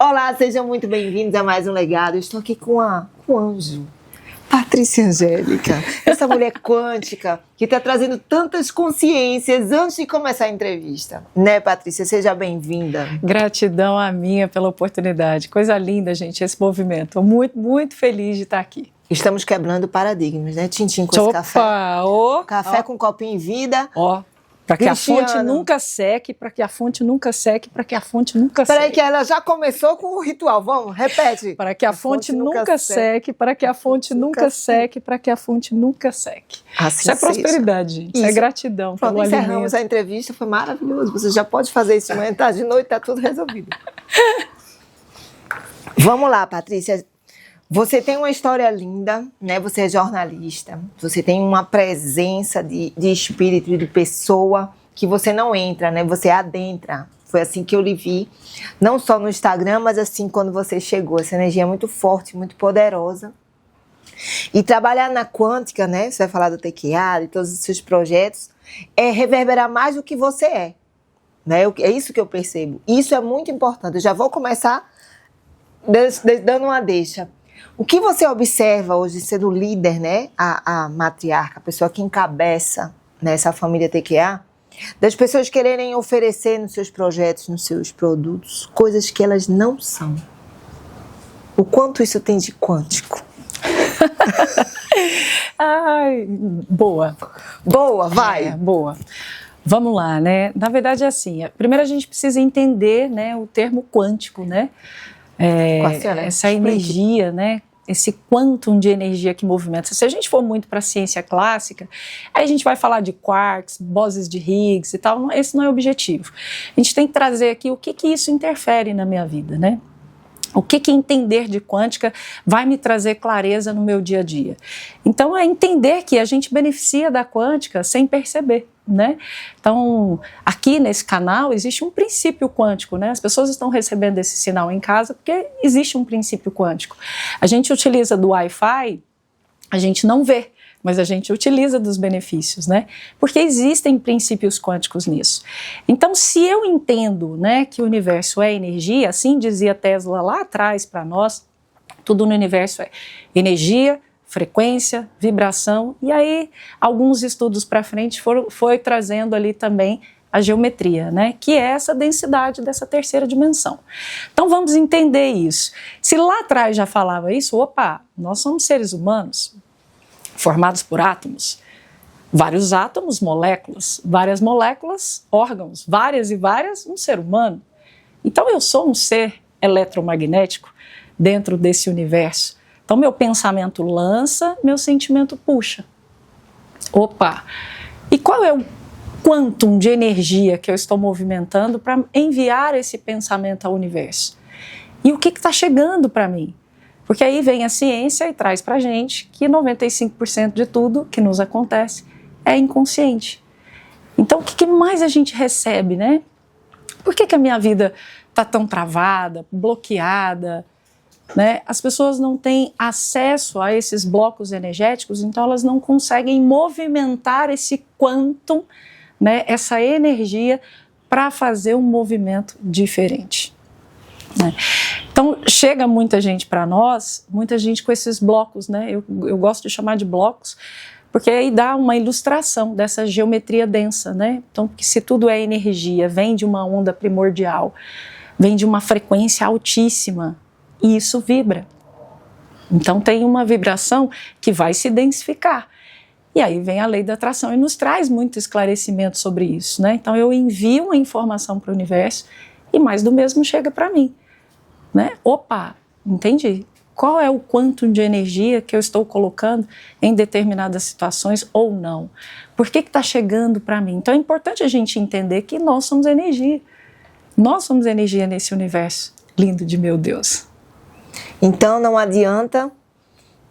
Olá, sejam muito bem-vindos a mais um Legado. Eu estou aqui com um anjo, Patrícia Angélica, essa mulher quântica que está trazendo tantas consciências antes de começar a entrevista. Né, Patrícia? Seja bem-vinda. Gratidão a minha pela oportunidade. Coisa linda, gente, esse movimento. Estou muito, muito feliz de estar aqui. Estamos quebrando paradigmas, né? Tintim com esse café. Café com copinho em vida. Para que a fonte nunca seque, para que a fonte nunca seque, para que a fonte nunca seque. Peraí que ela já começou com o ritual, vamos, repete. Para que a fonte nunca seque, para que a fonte nunca seque, para que a fonte nunca seque. Assim isso é prosperidade, gente. Isso é gratidão pelo alimento. Encerramos a entrevista, foi maravilhoso. Você já pode fazer isso de manhã, tá? De noite, tá tudo resolvido. Vamos lá, Patrícia. Você tem uma história linda, né? Você é jornalista, você tem uma presença de espírito, de pessoa que você não entra, né? Você adentra. Foi assim que eu lhe vi, não só no Instagram, mas assim quando você chegou. Essa energia é muito forte, muito poderosa. E trabalhar na quântica, né? Você vai falar do TQA, de todos os seus projetos, é reverberar mais do que você é. Né? É isso que eu percebo. Isso é muito importante. Eu já vou começar dando uma deixa. O que você observa hoje sendo líder, né, a matriarca, a pessoa que encabeça nessa família TQA, das pessoas quererem oferecer nos seus projetos, nos seus produtos, coisas que elas não são? O quanto isso tem de quântico? Ai, boa. Boa, vai. Boa. Vamos lá, né? Na verdade é assim, primeiro a gente precisa entender, né, o termo quântico, né? Essa energia, né? Esse quantum de energia que movimenta. Se a gente for muito para a ciência clássica, aí a gente vai falar de quarks, bósons de Higgs e tal, esse não é o objetivo. A gente tem que trazer aqui o que isso interfere na minha vida, né? O que entender de quântica vai me trazer clareza no meu dia a dia. Então, é entender que a gente beneficia da quântica sem perceber, né? Então, aqui nesse canal existe um princípio quântico, né? As pessoas estão recebendo esse sinal em casa porque existe um princípio quântico. A gente utiliza do Wi-Fi, a gente não vê, mas a gente utiliza dos benefícios, né? Porque existem princípios quânticos nisso. Então, se eu entendo, né, que o universo é energia, assim dizia Tesla lá atrás para nós, tudo no universo é energia, frequência, vibração, e aí alguns estudos para frente foi trazendo ali também a geometria, né, que é essa densidade dessa terceira dimensão. Então vamos entender isso. Se lá atrás já falava isso, nós somos seres humanos formados por átomos, vários átomos, moléculas, várias moléculas, órgãos, várias e várias, um ser humano. Então eu sou um ser eletromagnético dentro desse universo. Então meu pensamento lança, meu sentimento puxa. E qual é o quantum de energia que eu estou movimentando para enviar esse pensamento ao universo? E o que está chegando para mim? Porque aí vem a ciência e traz para a gente que 95% de tudo que nos acontece é inconsciente. Então, o que mais a gente recebe, né? Por que a minha vida está tão travada, bloqueada, né? As pessoas não têm acesso a esses blocos energéticos, então elas não conseguem movimentar esse quantum, né? Essa energia para fazer um movimento diferente. Então chega muita gente para nós, muita gente com esses blocos, né? Eu gosto de chamar de blocos, porque aí dá uma ilustração dessa geometria densa, né? Então, que se tudo é energia, vem de uma onda primordial, vem de uma frequência altíssima, e isso vibra. Então tem uma vibração que vai se densificar. E aí vem a lei da atração e nos traz muito esclarecimento sobre isso, né? Então eu envio uma informação para o universo e mais do mesmo chega para mim, né? Entendi. Qual é o quantum de energia que eu estou colocando em determinadas situações ou não? Por que está chegando para mim? Então é importante a gente entender que nós somos energia. Nós somos energia nesse universo lindo de meu Deus. Então não adianta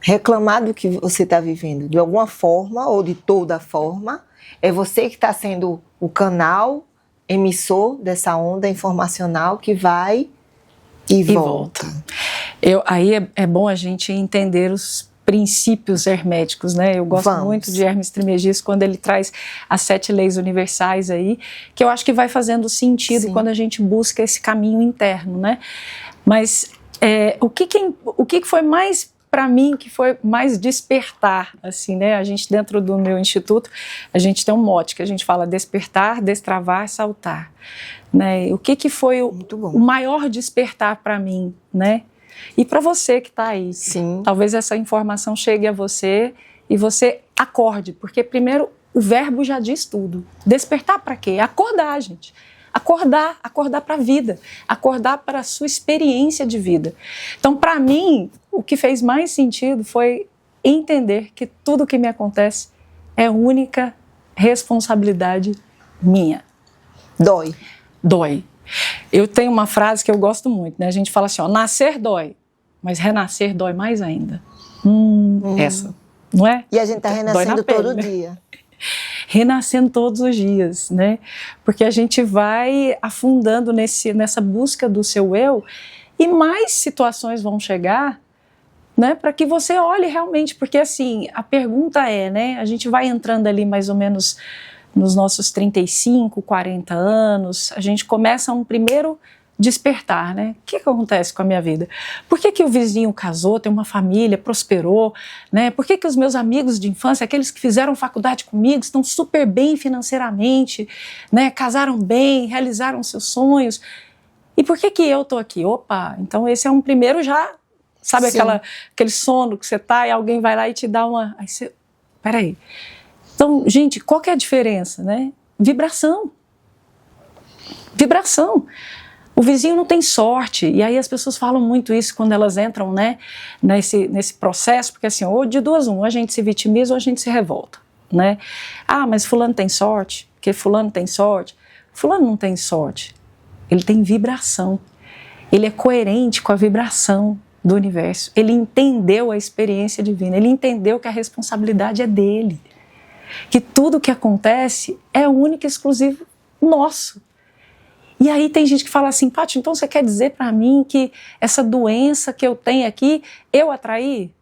reclamar do que você está vivendo. De alguma forma ou de toda forma, é você que está sendo o canal emissor dessa onda informacional que vai e volta. Aí é bom a gente entender os princípios herméticos, né? Eu gosto muito de Hermes Trismegisto quando ele traz as 7 leis universais aí, que eu acho que vai fazendo sentido quando a gente busca esse caminho interno, né? Mas o que foi mais para mim, que foi mais despertar, assim, né? A gente, dentro do meu instituto, a gente tem um mote que a gente fala despertar, destravar, saltar, né? O que foi o maior despertar para mim, né? E para você que está aí. Sim. Talvez essa informação chegue a você e você acorde, porque primeiro o verbo já diz tudo. Despertar para quê? Acordar, gente. Acordar para a vida, acordar para a sua experiência de vida. Então, para mim, o que fez mais sentido foi entender que tudo que me acontece é única responsabilidade minha. Dói. Eu tenho uma frase que eu gosto muito, né? A gente fala assim, ó, nascer dói, mas renascer dói mais ainda. Essa, não é? E a gente está renascendo todo dia. Renascendo todos os dias, né? Porque a gente vai afundando nessa busca do seu eu e mais situações vão chegar, né? Para que você olhe realmente, porque assim, a pergunta é, né? A gente vai entrando ali mais ou menos nos nossos 35, 40 anos, a gente começa um primeiro despertar, né? O que acontece com a minha vida? Por que o vizinho casou, tem uma família, prosperou, né? Por que os meus amigos de infância, aqueles que fizeram faculdade comigo, estão super bem financeiramente, né? Casaram bem, realizaram seus sonhos. E por que eu estou aqui? Opa, então esse é um primeiro já, sabe aquele sono que você está e alguém vai lá e te dá uma... Aí você, peraí. Então, gente, qual que é a diferença, né? Vibração. O vizinho não tem sorte, e aí as pessoas falam muito isso quando elas entram, né, nesse processo, porque assim, ou de duas uma, a gente se vitimiza ou a gente se revolta, né? Ah, mas fulano tem sorte, porque fulano tem sorte. Fulano não tem sorte, ele tem vibração, ele é coerente com a vibração do universo, ele entendeu a experiência divina, ele entendeu que a responsabilidade é dele, que tudo que acontece é único e exclusivo nosso. E aí tem gente que fala assim, Paty, então você quer dizer para mim que essa doença que eu tenho aqui, eu atraí?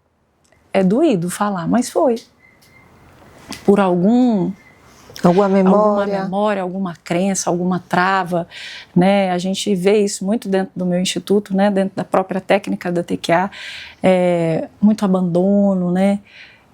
É doído falar, mas foi. Por alguma memória, alguma crença, alguma trava, né? A gente vê isso muito dentro do meu instituto, né? Dentro da própria técnica da TQA, muito abandono, né?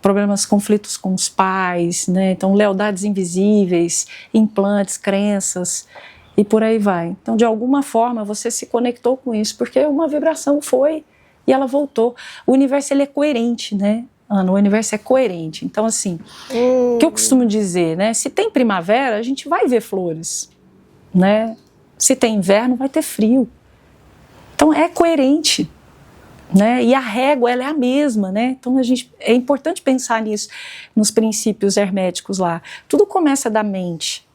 Problemas, conflitos com os pais, né? Então lealdades invisíveis, implantes, crenças... E por aí vai. Então, de alguma forma, você se conectou com isso, porque uma vibração foi e ela voltou. O universo, ele é coerente, né, Ana? O universo é coerente. Então, assim, o que eu costumo dizer, né? Se tem primavera, a gente vai ver flores, né? Se tem inverno, vai ter frio. Então, é coerente, né? E a régua, ela é a mesma, né? Então, é importante pensar nisso, nos princípios herméticos lá. Tudo começa da mente.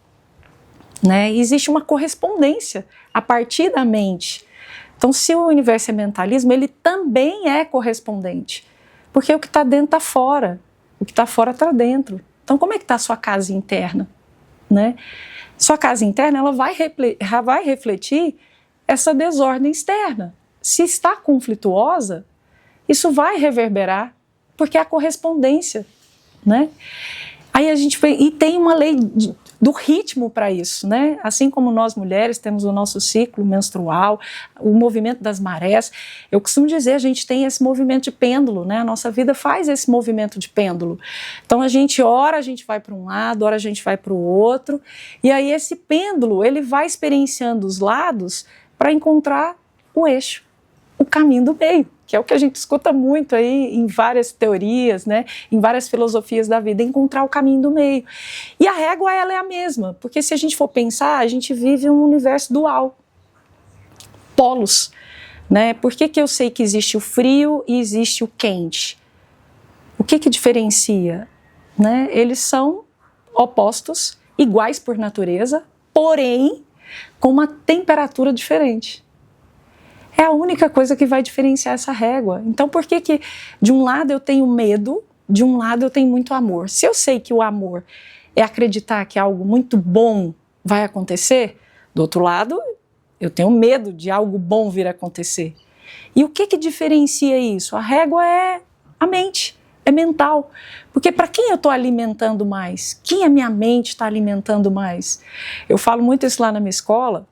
Né? Existe uma correspondência a partir da mente. Então, se o universo é mentalismo, ele também é correspondente, porque o que está dentro está fora, o que está fora está dentro. Então, como é que está a sua casa interna? Né? Sua casa interna, ela vai refletir essa desordem externa. Se está conflituosa, isso vai reverberar, porque é a correspondência, né? Aí a gente vê, e tem uma lei do ritmo para isso, né? Assim como nós mulheres temos o nosso ciclo menstrual, o movimento das marés, eu costumo dizer, a gente tem esse movimento de pêndulo, né? A nossa vida faz esse movimento de pêndulo. Então ora a gente vai para um lado, ora a gente vai para o outro, e aí esse pêndulo, ele vai experienciando os lados para encontrar o eixo, o caminho do meio, que é o que a gente escuta muito aí em várias teorias, né, em várias filosofias da vida, encontrar o caminho do meio. E a régua, ela é a mesma, porque se a gente for pensar, a gente vive um universo dual, polos, né? Por que eu sei que existe o frio e existe o quente? O que diferencia? Né? Eles são opostos, iguais por natureza, porém com uma temperatura diferente. É a única coisa que vai diferenciar essa régua. Então, por que de um lado eu tenho medo, de um lado eu tenho muito amor? Se eu sei que o amor é acreditar que algo muito bom vai acontecer, do outro lado, eu tenho medo de algo bom vir a acontecer. E o que diferencia isso? A régua é a mente, é mental. Porque para quem eu estou alimentando mais? Quem a minha mente está alimentando mais? Eu falo muito isso lá na minha escola,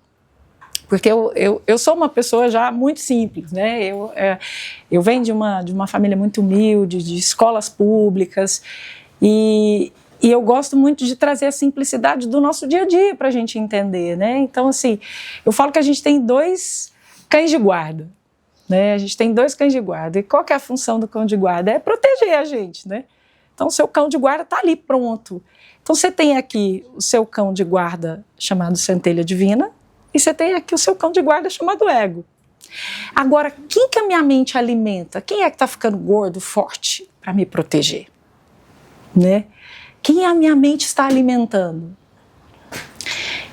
Porque eu sou uma pessoa já muito simples, né? Eu venho de uma família muito humilde, de escolas públicas, e eu gosto muito de trazer a simplicidade do nosso dia a dia para a gente entender, né? Então, assim, eu falo que a gente tem 2 cães de guarda, né? A gente tem 2 cães de guarda. E qual que é a função do cão de guarda? É proteger a gente, né? Então, o seu cão de guarda está ali pronto. Então, você tem aqui o seu cão de guarda chamado Centelha Divina e você tem aqui o seu cão de guarda chamado Ego. Agora, quem que a minha mente alimenta? Quem é que está ficando gordo, forte para me proteger? Né? Quem a minha mente está alimentando?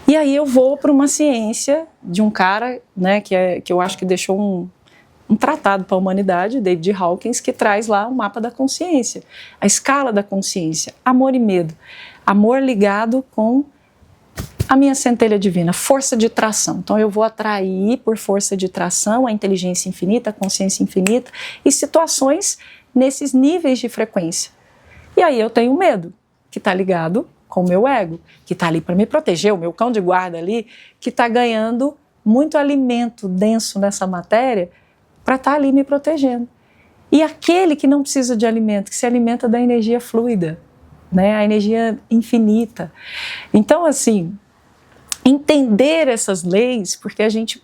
E aí eu vou para uma ciência de um cara, né, que eu acho que deixou um tratado para a humanidade, David Hawkins, que traz lá o mapa da consciência, a escala da consciência, amor e medo. Amor ligado com a minha centelha divina, força de tração. Então eu vou atrair por força de tração a inteligência infinita, a consciência infinita e situações nesses níveis de frequência. E aí eu tenho medo, que está ligado com o meu ego, que está ali para me proteger, o meu cão de guarda ali, que está ganhando muito alimento denso nessa matéria para estar ali me protegendo. E aquele que não precisa de alimento, que se alimenta da energia fluida, né, a energia infinita. Então, assim, entender essas leis, porque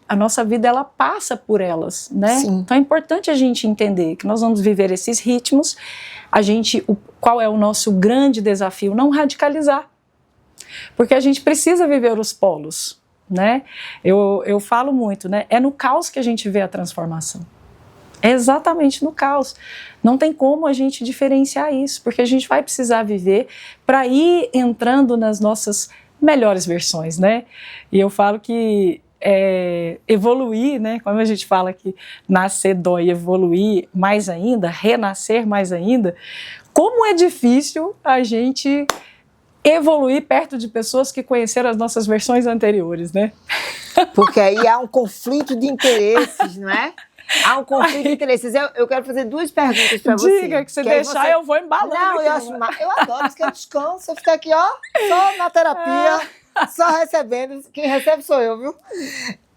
a nossa vida ela passa por elas, né? Sim. Então é importante a gente entender que nós vamos viver esses ritmos. Qual é o nosso grande desafio? Não radicalizar, porque a gente precisa viver os polos, né? Eu falo muito, né? É no caos que a gente vê a transformação. É exatamente no caos. Não tem como a gente diferenciar isso, porque a gente vai precisar viver para ir entrando nas nossas melhores versões, né? E eu falo que evoluir, né? Como a gente fala que nascer dói, evoluir mais ainda, renascer mais ainda, como é difícil a gente evoluir perto de pessoas que conheceram as nossas versões anteriores, né? Porque aí há um conflito de interesses, não é? Há um conflito de interesses. Eu quero fazer 2 perguntas para você. Diga, que se deixar eu vou embalando. Não, eu adoro, isso que eu descanso, eu fico aqui, ó, só na terapia, só recebendo. Quem recebe sou eu, viu?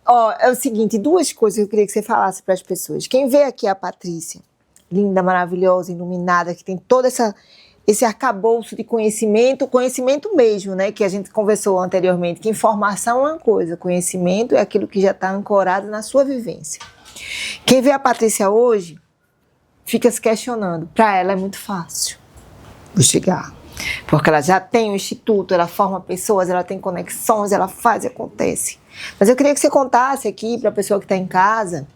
Ó, é o seguinte, 2 coisas que eu queria que você falasse para as pessoas. Quem vê aqui a Patrícia, linda, maravilhosa, iluminada, que tem todo esse arcabouço de conhecimento mesmo, né, que a gente conversou anteriormente, que informação é uma coisa, conhecimento é aquilo que já está ancorado na sua vivência. Quem vê a Patrícia hoje fica se questionando. Para ela é muito fácil chegar, porque ela já tem um instituto, ela forma pessoas, ela tem conexões, ela faz e acontece. Mas eu queria que você contasse aqui para a pessoa que está em casa,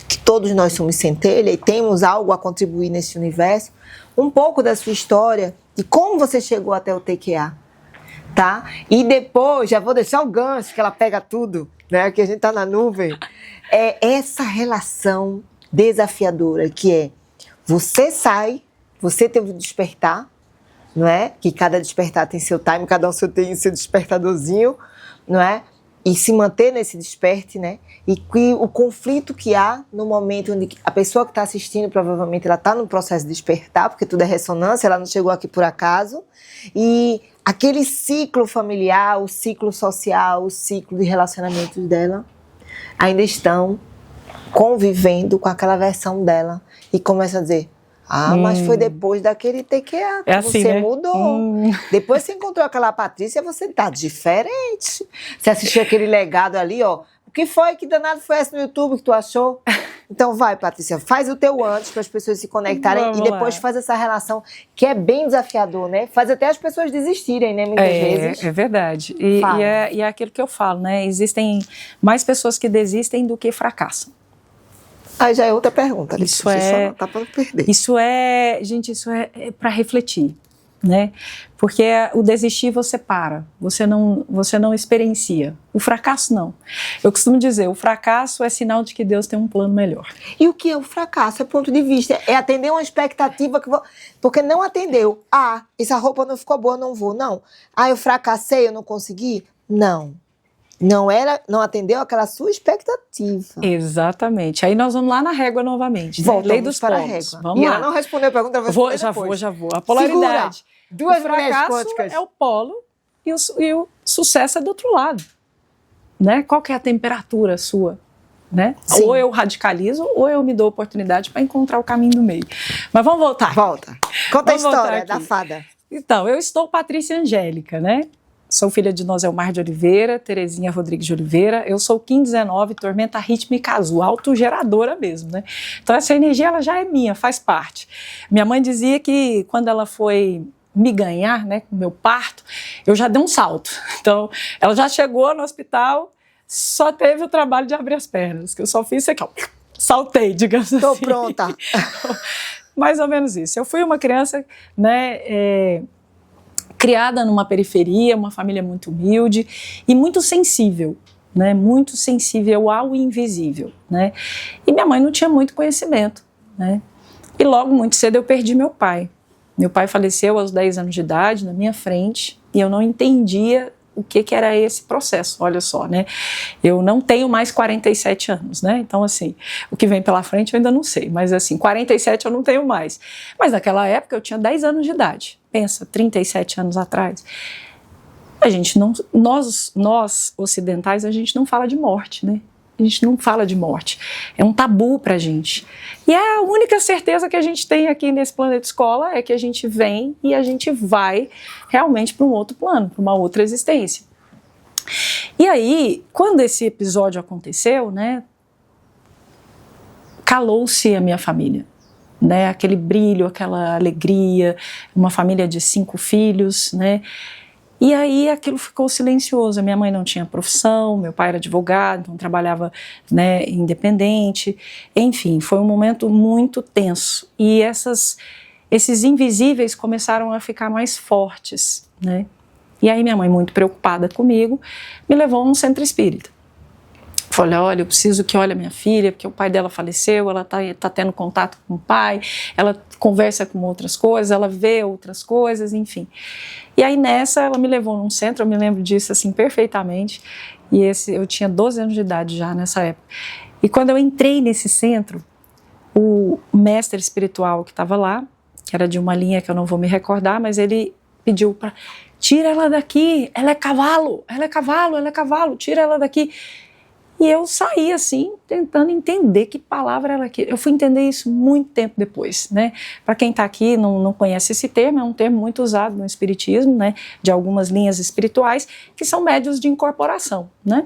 que todos nós somos centelha e temos algo a contribuir nesse universo, um pouco da sua história, de como você chegou até o TQA, tá? E depois, já vou deixar o gancho, que ela pega tudo, né? Que a gente tá na nuvem. É essa relação desafiadora que é, você teve o despertar, não é? Que cada despertar tem seu time, cada um tem seu despertadorzinho, não é? E se manter nesse desperte, né? E o conflito que há no momento onde a pessoa que está assistindo, provavelmente ela está no processo de despertar, porque tudo é ressonância, ela não chegou aqui por acaso. E aquele ciclo familiar, o ciclo social, o ciclo de relacionamentos dela, ainda estão convivendo com aquela versão dela. E começam a dizer, mas foi depois daquele TQA que assim, você né? mudou. Depois você encontrou aquela Patrícia, você tá diferente. Você assistiu aquele legado ali, ó. O que foi? Que danado foi esse no YouTube que tu achou? Então vai, Patrícia, faz o teu antes para as pessoas se conectarem. Vamos e depois lá. Faz essa relação que é bem desafiador, né? Faz até as pessoas desistirem, né? Muitas vezes. É verdade. E é aquilo que eu falo, né? Existem mais pessoas que desistem do que fracassam. Aí já é outra pergunta. Isso é para refletir, né? Porque o desistir você para, você não experiencia. O fracasso não. Eu costumo dizer, o fracasso é sinal de que Deus tem um plano melhor. E o que é o fracasso? É ponto de vista, é atender uma expectativa porque não atendeu. Essa roupa não ficou boa, não vou. Não. Eu fracassei, eu não consegui? Não. Não atendeu aquela sua expectativa. Exatamente. Aí nós vamos lá na régua novamente. Voltamos Lei dos para polos. a régua. Vamos lá. Ela não respondeu a pergunta, Já vou. A polaridade. Duas o fracasso quânticas. é o polo e o sucesso é do outro lado. né? Qual que é a temperatura sua? Né? Ou eu radicalizo, ou eu me dou oportunidade para encontrar o caminho do meio. Mas vamos voltar. Volta. Conta a história da fada. Então, eu estou Patrícia Angélica, né? Sou filha de Noselmar de Oliveira, Terezinha Rodrigues de Oliveira. Eu sou Kim 19, tormenta rítmica azul, autogeradora mesmo, né? Então essa energia ela já é minha, faz parte. Minha mãe dizia que quando ela foi me ganhar, né, com o meu parto, eu já dei um salto. Então ela já chegou no hospital, só teve o trabalho de abrir as pernas, que eu só fiz isso aqui, ó, saltei, digamos assim. Tô pronta. Mais ou menos isso. Eu fui uma criança, né, criada numa periferia, uma família muito humilde e muito sensível, né? Muito sensível ao invisível, né? E minha mãe não tinha muito conhecimento, né? E logo, muito cedo, eu perdi meu pai. Meu pai faleceu aos 10 anos de idade, na minha frente, e eu não entendia o que era esse processo, olha só, né? Eu não tenho mais 47 anos, né? Então, assim, o que vem pela frente eu ainda não sei, mas assim, 47 eu não tenho mais. Mas naquela época eu tinha 10 anos de idade, pensa, 37 anos atrás. A gente não, nós ocidentais, a gente não fala de morte, né? A gente não fala de morte, é um tabu pra gente. E a única certeza que a gente tem aqui nesse planeta escola é que a gente vem e a gente vai realmente para um outro plano, para uma outra existência. E aí, quando esse episódio aconteceu, né, calou-se a minha família, né, aquele brilho, aquela alegria, uma família de 5 filhos, né. E aí aquilo ficou silencioso. A minha mãe não tinha profissão, meu pai era advogado, então trabalhava, né, independente. Enfim, foi um momento muito tenso. E esses invisíveis começaram a ficar mais fortes, né? E aí minha mãe, muito preocupada comigo, me levou a um centro espírita. Falei, olha, eu preciso que olhe a minha filha, porque o pai dela faleceu, ela tá tendo contato com o pai, ela conversa com outras coisas, ela vê outras coisas, enfim. E aí nessa, ela me levou num centro, eu me lembro disso assim perfeitamente, e eu tinha 12 anos de idade já nessa época. E quando eu entrei nesse centro, o mestre espiritual que estava lá, que era de uma linha que eu não vou me recordar, mas ele pediu para, tira ela daqui, ela é cavalo, ela é cavalo, ela é cavalo, tira ela daqui. E eu saí assim, tentando entender que palavra era aquilo. Eu fui entender isso muito tempo depois, né? Para quem está aqui não conhece esse termo, é um termo muito usado no espiritismo, né? De algumas linhas espirituais, que são médiuns de incorporação, né?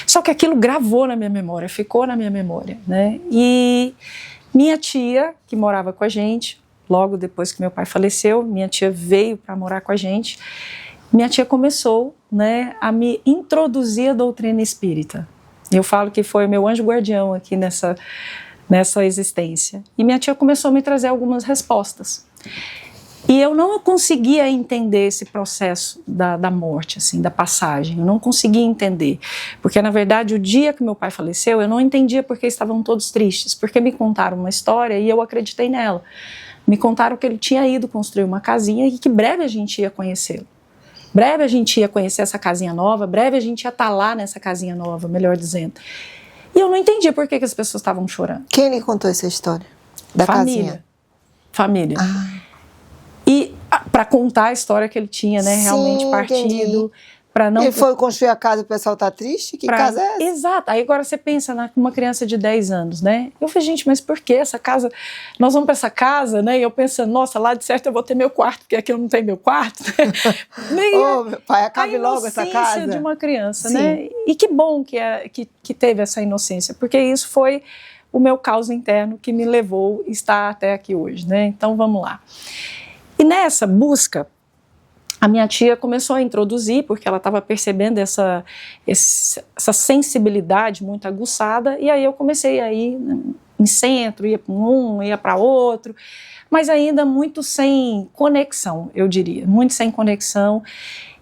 Só que aquilo gravou na minha memória, ficou na minha memória, né? E minha tia, que morava com a gente, logo depois que meu pai faleceu, minha tia veio para morar com a gente. Minha tia começou, né, a me introduzir a doutrina espírita. Eu falo que foi o meu anjo guardião aqui nessa existência. E minha tia começou a me trazer algumas respostas. E eu não conseguia entender esse processo da morte, assim, da passagem. Eu não conseguia entender. Porque, na verdade, o dia que meu pai faleceu, eu não entendia porque estavam todos tristes. Porque me contaram uma história e eu acreditei nela. Me contaram que ele tinha ido construir uma casinha e que breve a gente ia conhecê-lo. Breve a gente ia conhecer essa casinha nova, breve a gente ia estar lá nessa casinha nova, melhor dizendo. E eu não entendia por que as pessoas estavam chorando. Quem lhe contou essa história? Da casinha? Família. Ah. E para contar a história que ele tinha, né, realmente partido. Não... Ele foi construir a casa e o pessoal tá triste? Que casa é essa? Exato. Aí agora você pensa numa criança de 10 anos, né? Eu falei, gente, mas por que essa casa? Nós vamos para essa casa, né? E eu pensando, nossa, lá de certo eu vou ter meu quarto, porque aqui eu não tenho meu quarto. Ô, meu pai, acabe logo essa casa. A inocência de uma criança, né? E que bom que teve essa inocência, porque isso foi o meu caos interno que me levou a estar até aqui hoje, né? Então vamos lá. E nessa busca, a minha tia começou a introduzir, porque ela estava percebendo essa sensibilidade muito aguçada, e aí eu comecei a ir em centro, ia para um, ia para outro, mas ainda muito sem conexão, eu diria, muito sem conexão.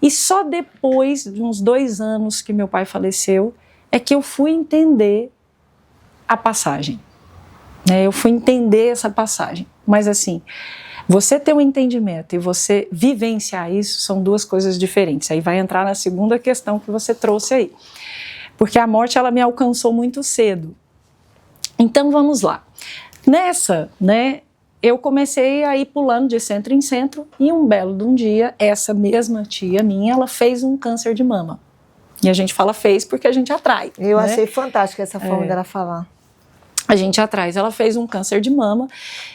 E só depois de uns 2 anos que meu pai faleceu, é que eu fui entender a passagem. Eu fui entender essa passagem, mas assim... Você ter um entendimento e você vivenciar isso são 2 coisas diferentes. Aí vai entrar na segunda questão que você trouxe aí. Porque a morte, ela me alcançou muito cedo. Então, vamos lá. Nessa, né, eu comecei a ir pulando de centro em centro e um belo de um dia, essa mesma tia minha, ela fez um câncer de mama. E a gente fala fez porque a gente atrai. Eu achei fantástica essa forma dela falar. A gente atrai. Ela fez um câncer de mama.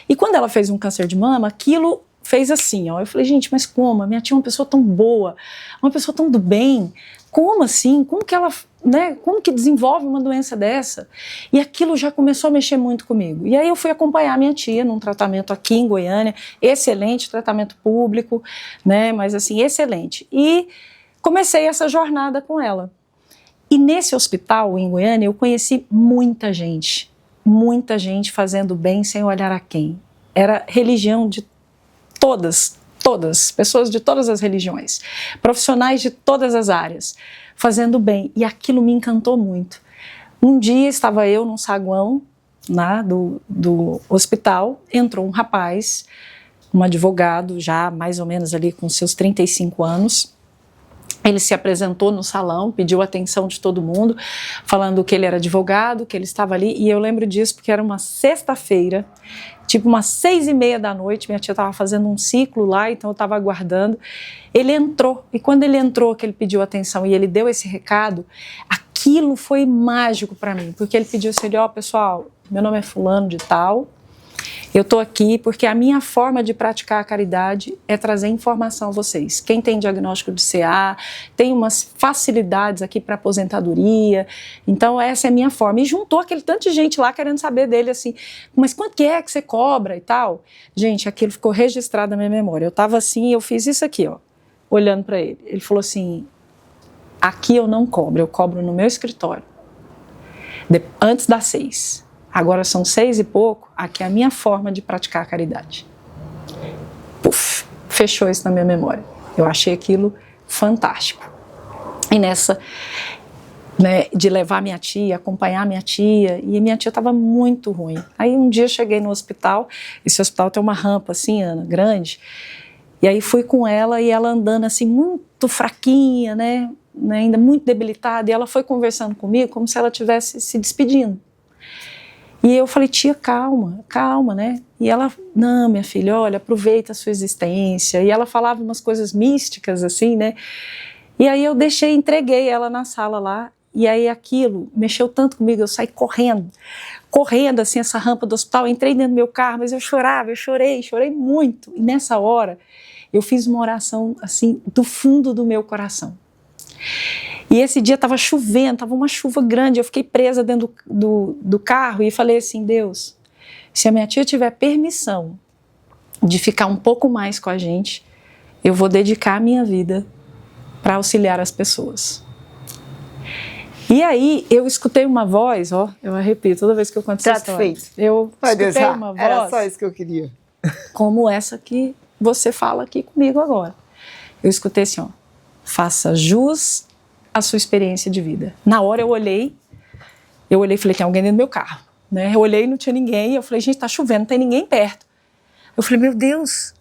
E quando ela fez um câncer de mama, aquilo fez assim, ó. Eu falei, gente, mas como? A minha tia é uma pessoa tão boa, uma pessoa tão do bem. Como assim? Como que ela, né? Como que desenvolve uma doença dessa? E aquilo já começou a mexer muito comigo. E aí eu fui acompanhar minha tia num tratamento aqui em Goiânia, excelente, tratamento público, né? Mas assim, excelente. E comecei essa jornada com ela. E nesse hospital em Goiânia eu conheci muita gente fazendo bem sem olhar a quem. Era religião de todas, pessoas de todas as religiões, profissionais de todas as áreas, fazendo bem, e aquilo me encantou muito. Um dia estava eu num saguão do hospital, entrou um rapaz, um advogado, já mais ou menos ali com seus 35 anos, ele se apresentou no salão, pediu a atenção de todo mundo, falando que ele era advogado, que ele estava ali, e eu lembro disso porque era uma sexta-feira, tipo umas 6:30 da noite, minha tia estava fazendo um ciclo lá, então eu estava aguardando. Ele entrou, e quando ele entrou, que ele pediu atenção e ele deu esse recado, aquilo foi mágico para mim, porque ele pediu assim, ó, pessoal, meu nome é fulano de tal, eu estou aqui porque a minha forma de praticar a caridade é trazer informação a vocês. Quem tem diagnóstico de CA, tem umas facilidades aqui para aposentadoria, então essa é a minha forma. E juntou aquele tanto de gente lá querendo saber dele assim, mas quanto que você cobra e tal? Gente, aquilo ficou registrado na minha memória. Eu estava assim, eu fiz isso aqui, ó, olhando para ele. Ele falou assim, aqui eu não cobro, eu cobro no meu escritório, antes das 6. Agora são 6 e pouco, aqui é a minha forma de praticar a caridade. Puf, fechou isso na minha memória. Eu achei aquilo fantástico. E nessa, né, de levar minha tia, acompanhar minha tia, e minha tia estava muito ruim. Aí um dia eu cheguei no hospital, esse hospital tem uma rampa assim, Ana, grande, e aí fui com ela, e ela andando assim, muito fraquinha, né, ainda muito debilitada, e ela foi conversando comigo como se ela estivesse se despedindo. E eu falei, tia, calma, né? E ela, não, minha filha, olha, aproveita a sua existência. E ela falava umas coisas místicas, assim, né? E aí eu entreguei ela na sala lá. E aí aquilo mexeu tanto comigo, eu saí correndo, assim, essa rampa do hospital. Entrei dentro do meu carro, mas eu chorava, eu chorei muito. E nessa hora, eu fiz uma oração, assim, do fundo do meu coração. E esse dia estava chovendo, estava uma chuva grande, eu fiquei presa dentro do carro e falei assim, Deus, se a minha tia tiver permissão de ficar um pouco mais com a gente, eu vou dedicar a minha vida para auxiliar as pessoas. E aí eu escutei uma voz, ó, eu arrepio toda vez que eu conto essa história. Eu escutei uma voz. Era só isso que eu queria. Como essa que você fala aqui comigo agora. Eu escutei assim, ó, faça jus a sua experiência de vida. Na hora eu olhei e falei, tem alguém dentro do meu carro, né? Eu olhei e não tinha ninguém, eu falei, gente, tá chovendo, não tem ninguém perto. Eu falei, meu Deus.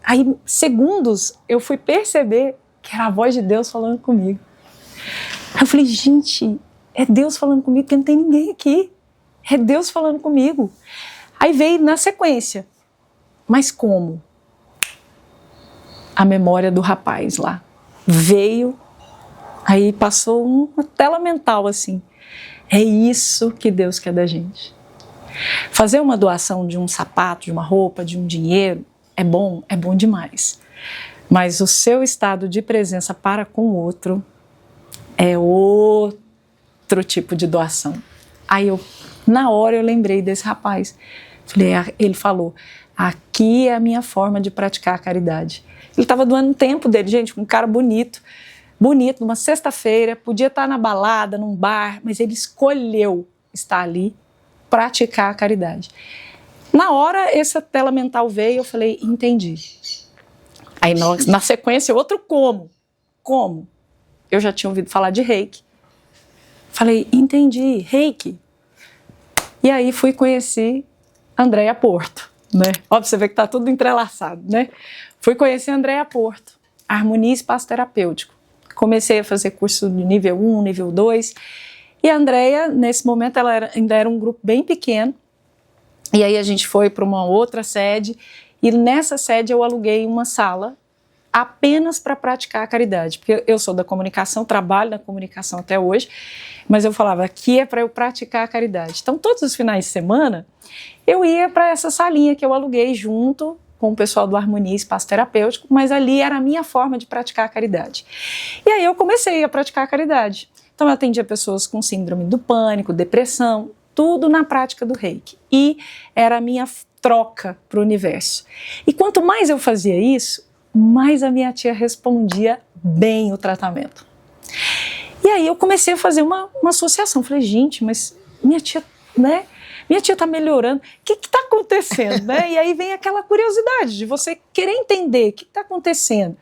Aí, segundos, eu fui perceber que era a voz de Deus falando comigo. Aí eu falei, gente, é Deus falando comigo porque não tem ninguém aqui. É Deus falando comigo. Aí veio na sequência. Mas como? A memória do rapaz lá. Veio. Aí passou uma tela mental assim, é isso que Deus quer da gente. Fazer uma doação de um sapato, de uma roupa, de um dinheiro, é bom demais. Mas o seu estado de presença para com o outro é outro tipo de doação. Aí na hora eu lembrei desse rapaz. Ele falou, aqui é a minha forma de praticar a caridade. Ele estava doando um tempo dele, gente, um cara bonito, numa sexta-feira, podia estar na balada, num bar, mas ele escolheu estar ali, praticar a caridade. Na hora, essa tela mental veio, eu falei, entendi. Aí na sequência, outro como? Eu já tinha ouvido falar de reiki. Falei, entendi, reiki. E aí fui conhecer Andréa Porto, né? Óbvio, você vê que está tudo entrelaçado, né? Fui conhecer Andréa Porto, harmonia e espaço terapêutico. Comecei a fazer curso de nível 1, nível 2, e a Andréa, nesse momento, ela ainda era um grupo bem pequeno, e aí a gente foi para uma outra sede, e nessa sede eu aluguei uma sala apenas para praticar a caridade, porque eu sou da comunicação, trabalho na comunicação até hoje, mas eu falava, aqui é para eu praticar a caridade. Então, todos os finais de semana, eu ia para essa salinha que eu aluguei junto com o pessoal do Harmonia Espaço Terapêutico, mas ali era a minha forma de praticar a caridade. E aí eu comecei a praticar a caridade. Então, eu atendia pessoas com síndrome do pânico, depressão, tudo na prática do Reiki. E era a minha troca para o universo. E quanto mais eu fazia isso, mais a minha tia respondia bem o tratamento. E aí eu comecei a fazer uma associação. Falei, gente, mas minha tia, né? Minha tia está melhorando. O que está acontecendo? Né? E aí vem aquela curiosidade de você querer entender o que está acontecendo.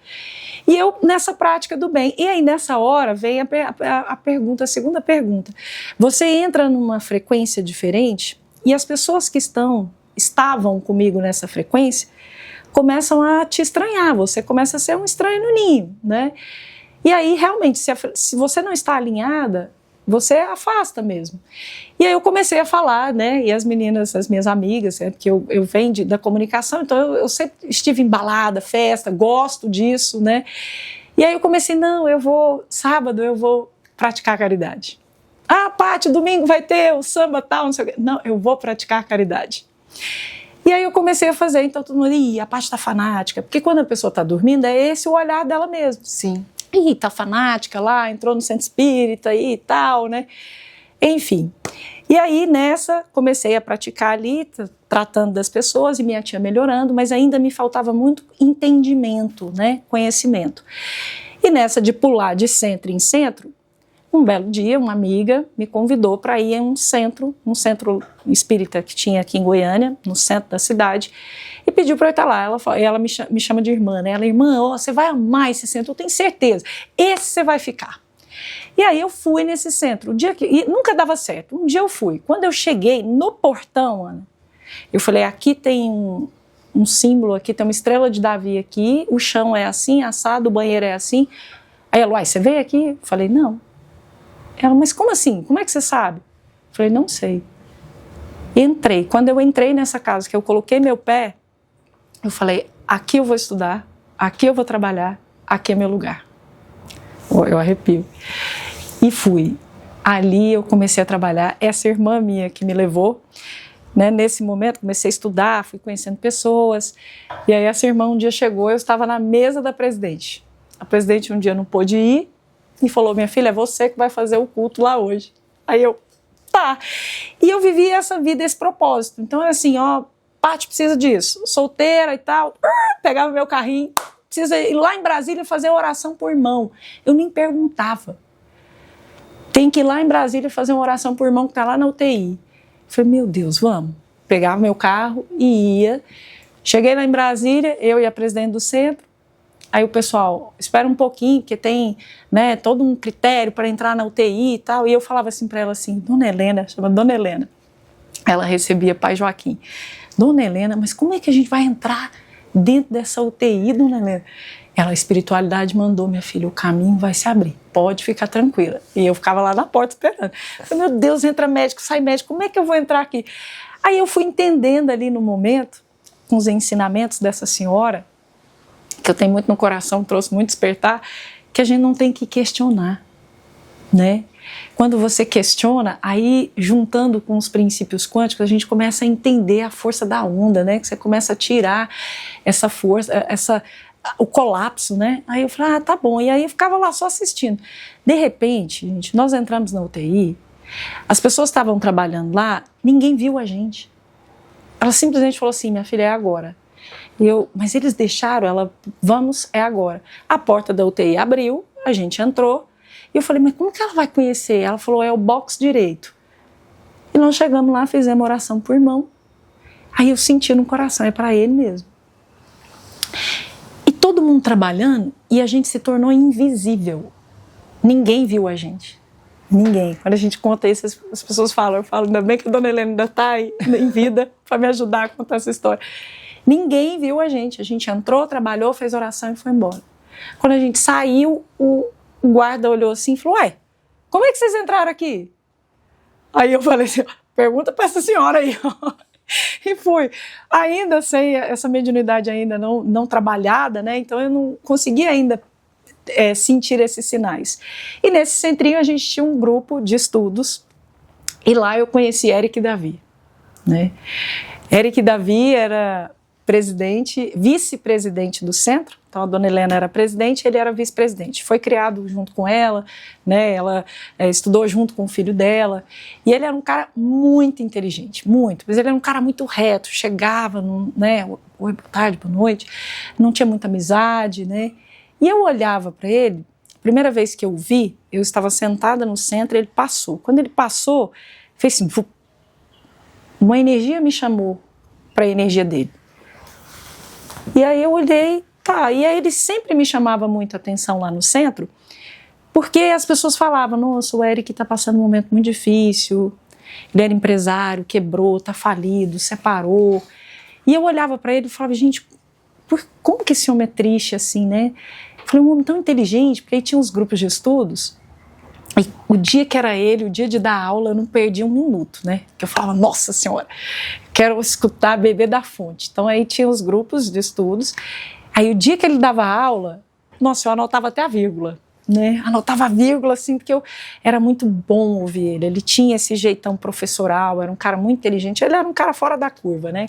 E eu, nessa prática do bem. E aí, nessa hora, vem a pergunta, a segunda pergunta. Você entra numa frequência diferente e as pessoas que estavam comigo nessa frequência começam a te estranhar. Você começa a ser um estranho no ninho, né? E aí, realmente, se você não está alinhada, você afasta mesmo. E aí eu comecei a falar, né, e as meninas, as minhas amigas, porque eu venho da comunicação, então eu sempre estive em balada, festa, gosto disso, né, e aí eu comecei, não, sábado eu vou praticar caridade. Ah, Paty, domingo vai ter o samba tal, não sei o quê. Não, eu vou praticar caridade. E aí eu comecei a fazer, então todo mundo, a Paty tá fanática, porque quando a pessoa tá dormindo, é esse o olhar dela mesmo. Sim. Tá fanática lá, entrou no centro espírita e tal, né? Enfim. E aí, nessa, comecei a praticar ali, tratando das pessoas e minha tia melhorando, mas ainda me faltava muito entendimento, né? Conhecimento. E nessa de pular de centro em centro, um belo dia, uma amiga me convidou para ir a um centro espírita que tinha aqui em Goiânia, no centro da cidade, e pediu para eu estar lá. Ela me chama de irmã, né? Ela, irmã, você vai amar esse centro, eu tenho certeza. Esse você vai ficar. E aí eu fui nesse centro. E nunca dava certo. Um dia eu fui. Quando eu cheguei no portão, Ana, eu falei, aqui tem um símbolo, aqui tem uma estrela de Davi aqui, o chão é assim, assado, o banheiro é assim. Aí ela, você veio aqui? Eu falei, não. Ela, mas como assim? Como é que você sabe? Eu falei, não sei. Entrei. Quando eu entrei nessa casa, que eu coloquei meu pé, eu falei, aqui eu vou estudar, aqui eu vou trabalhar, aqui é meu lugar. Eu arrepio. E fui. Ali eu comecei a trabalhar. Essa irmã minha que me levou, né, nesse momento, comecei a estudar, fui conhecendo pessoas. E aí essa irmã um dia chegou, eu estava na mesa da presidente. A presidente um dia não pôde ir e falou, minha filha, é você que vai fazer o culto lá hoje. Aí eu, tá. E eu vivi essa vida, esse propósito. Então é assim, Paty precisa disso, solteira e tal, pegava meu carrinho, precisa ir lá em Brasília fazer oração por irmão. Eu nem perguntava. Tem que ir lá em Brasília fazer uma oração por irmão que está lá na UTI. Eu falei, meu Deus, vamos. Pegava meu carro e ia. Cheguei lá em Brasília, eu e a presidente do centro. Aí o pessoal, espera um pouquinho, porque tem, né, todo um critério para entrar na UTI e tal. E eu falava assim para ela assim, Dona Helena, chama Dona Helena. Ela recebia Pai Joaquim. Dona Helena, mas como é que a gente vai entrar dentro dessa UTI, Dona Helena? Ela, a espiritualidade mandou, minha filha, o caminho vai se abrir, pode ficar tranquila. E eu ficava lá na porta esperando. Eu falei, meu Deus, entra médico, sai médico, como é que eu vou entrar aqui? Aí eu fui entendendo ali no momento, com os ensinamentos dessa senhora, que eu tenho muito no coração, trouxe muito despertar, que a gente não tem que questionar, né? Quando você questiona, aí juntando com os princípios quânticos, a gente começa a entender a força da onda, né? Que você começa a tirar essa força, o colapso, né? Aí eu falei, tá bom. E aí eu ficava lá só assistindo. De repente, gente, nós entramos na UTI, as pessoas estavam trabalhando lá, ninguém viu a gente. Ela simplesmente falou assim, minha filha, é agora. Mas eles deixaram ela, vamos, é agora. A porta da UTI abriu, a gente entrou, e eu falei, mas como que ela vai conhecer? Ela falou, é o box direito. E nós chegamos lá, fizemos oração por irmão. Aí eu senti no coração, é para ele mesmo. E todo mundo trabalhando, e a gente se tornou invisível. Ninguém viu a gente. Ninguém. Quando a gente conta isso, as pessoas falam, eu falo, ainda bem que a Dona Helena ainda está aí, em vida, para me ajudar a contar essa história. Ninguém viu a gente entrou, trabalhou, fez oração e foi embora. Quando a gente saiu, o guarda olhou assim e falou, ué, como é que vocês entraram aqui? Aí eu falei assim, pergunta para essa senhora aí. E fui. Ainda sem essa mediunidade ainda não trabalhada, né? Então eu não conseguia ainda sentir esses sinais. E nesse centrinho a gente tinha um grupo de estudos e lá eu conheci Eric Davi, né? Eric Davi era vice-presidente do centro. Então a dona Helena era presidente, ele era vice-presidente. Foi criado junto com ela, né? Ela estudou junto com o filho dela. E ele era um cara muito inteligente, muito. Mas ele era um cara muito reto, chegava, né? Oi, boa tarde, boa noite. Não tinha muita amizade, né? E eu olhava para ele, a primeira vez que eu o vi, eu estava sentada no centro e ele passou. Quando ele passou, fez assim, uma energia me chamou para a energia dele. E aí eu olhei, tá, e aí ele sempre me chamava muito a atenção lá no centro, porque as pessoas falavam, nossa, o Eric está passando um momento muito difícil, ele era empresário, quebrou, está falido, separou. E eu olhava para ele e falava, gente, como que esse homem é triste assim, né? Eu falei, um homem tão inteligente, porque aí tinha uns grupos de estudos, e o dia que era ele, o dia de dar aula, eu não perdia um minuto, né? Porque eu falava, nossa senhora, quero escutar, beber da fonte. Então aí tinha os grupos de estudos, aí o dia que ele dava aula, nossa, eu anotava até a vírgula, né? Anotava a vírgula, assim, porque era muito bom ouvir ele. Ele tinha esse jeitão professoral, era um cara muito inteligente, ele era um cara fora da curva, né?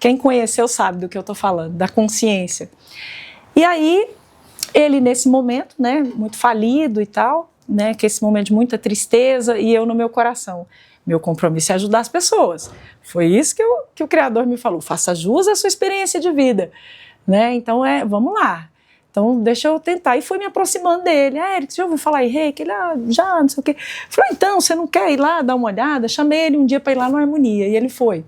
Quem conheceu sabe do que eu tô falando, da consciência. E aí, ele nesse momento, né, muito falido e tal, né, que esse momento de muita tristeza, e eu no meu coração, meu compromisso é ajudar as pessoas. Foi isso que o Criador me falou, faça jus à sua experiência de vida, né? Então vamos lá. Então deixa eu tentar. E fui me aproximando dele. Eric, você já ouviu falar em reiki? Ele, já, não sei o quê. Falei, então, você não quer ir lá dar uma olhada? Chamei ele um dia para ir lá no Harmonia, e ele foi.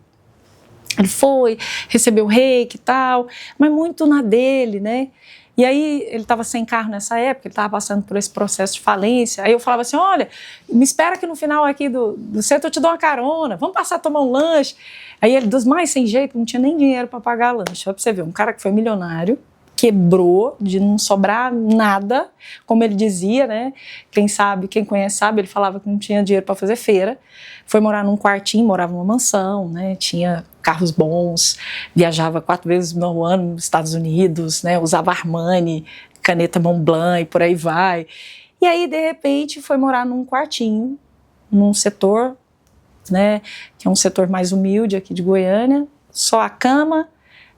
Ele foi, recebeu reiki e tal, mas muito na dele, né? E aí ele estava sem carro nessa época, ele estava passando por esse processo de falência. Aí eu falava assim, olha, me espera que no final aqui do centro eu te dou uma carona, vamos passar a tomar um lanche. Aí ele, dos mais sem jeito, não tinha nem dinheiro para pagar lanche. Olha para você ver, um cara que foi milionário, quebrou de não sobrar nada, como ele dizia, né? Quem conhece sabe, ele falava que não tinha dinheiro para fazer feira, foi morar num quartinho, morava numa mansão, né? Tinha carros bons, viajava 4 vezes no ano nos Estados Unidos, né? Usava Armani, caneta Montblanc e por aí vai. E aí, de repente, foi morar num quartinho, num setor, né? Que é um setor mais humilde aqui de Goiânia, só a cama,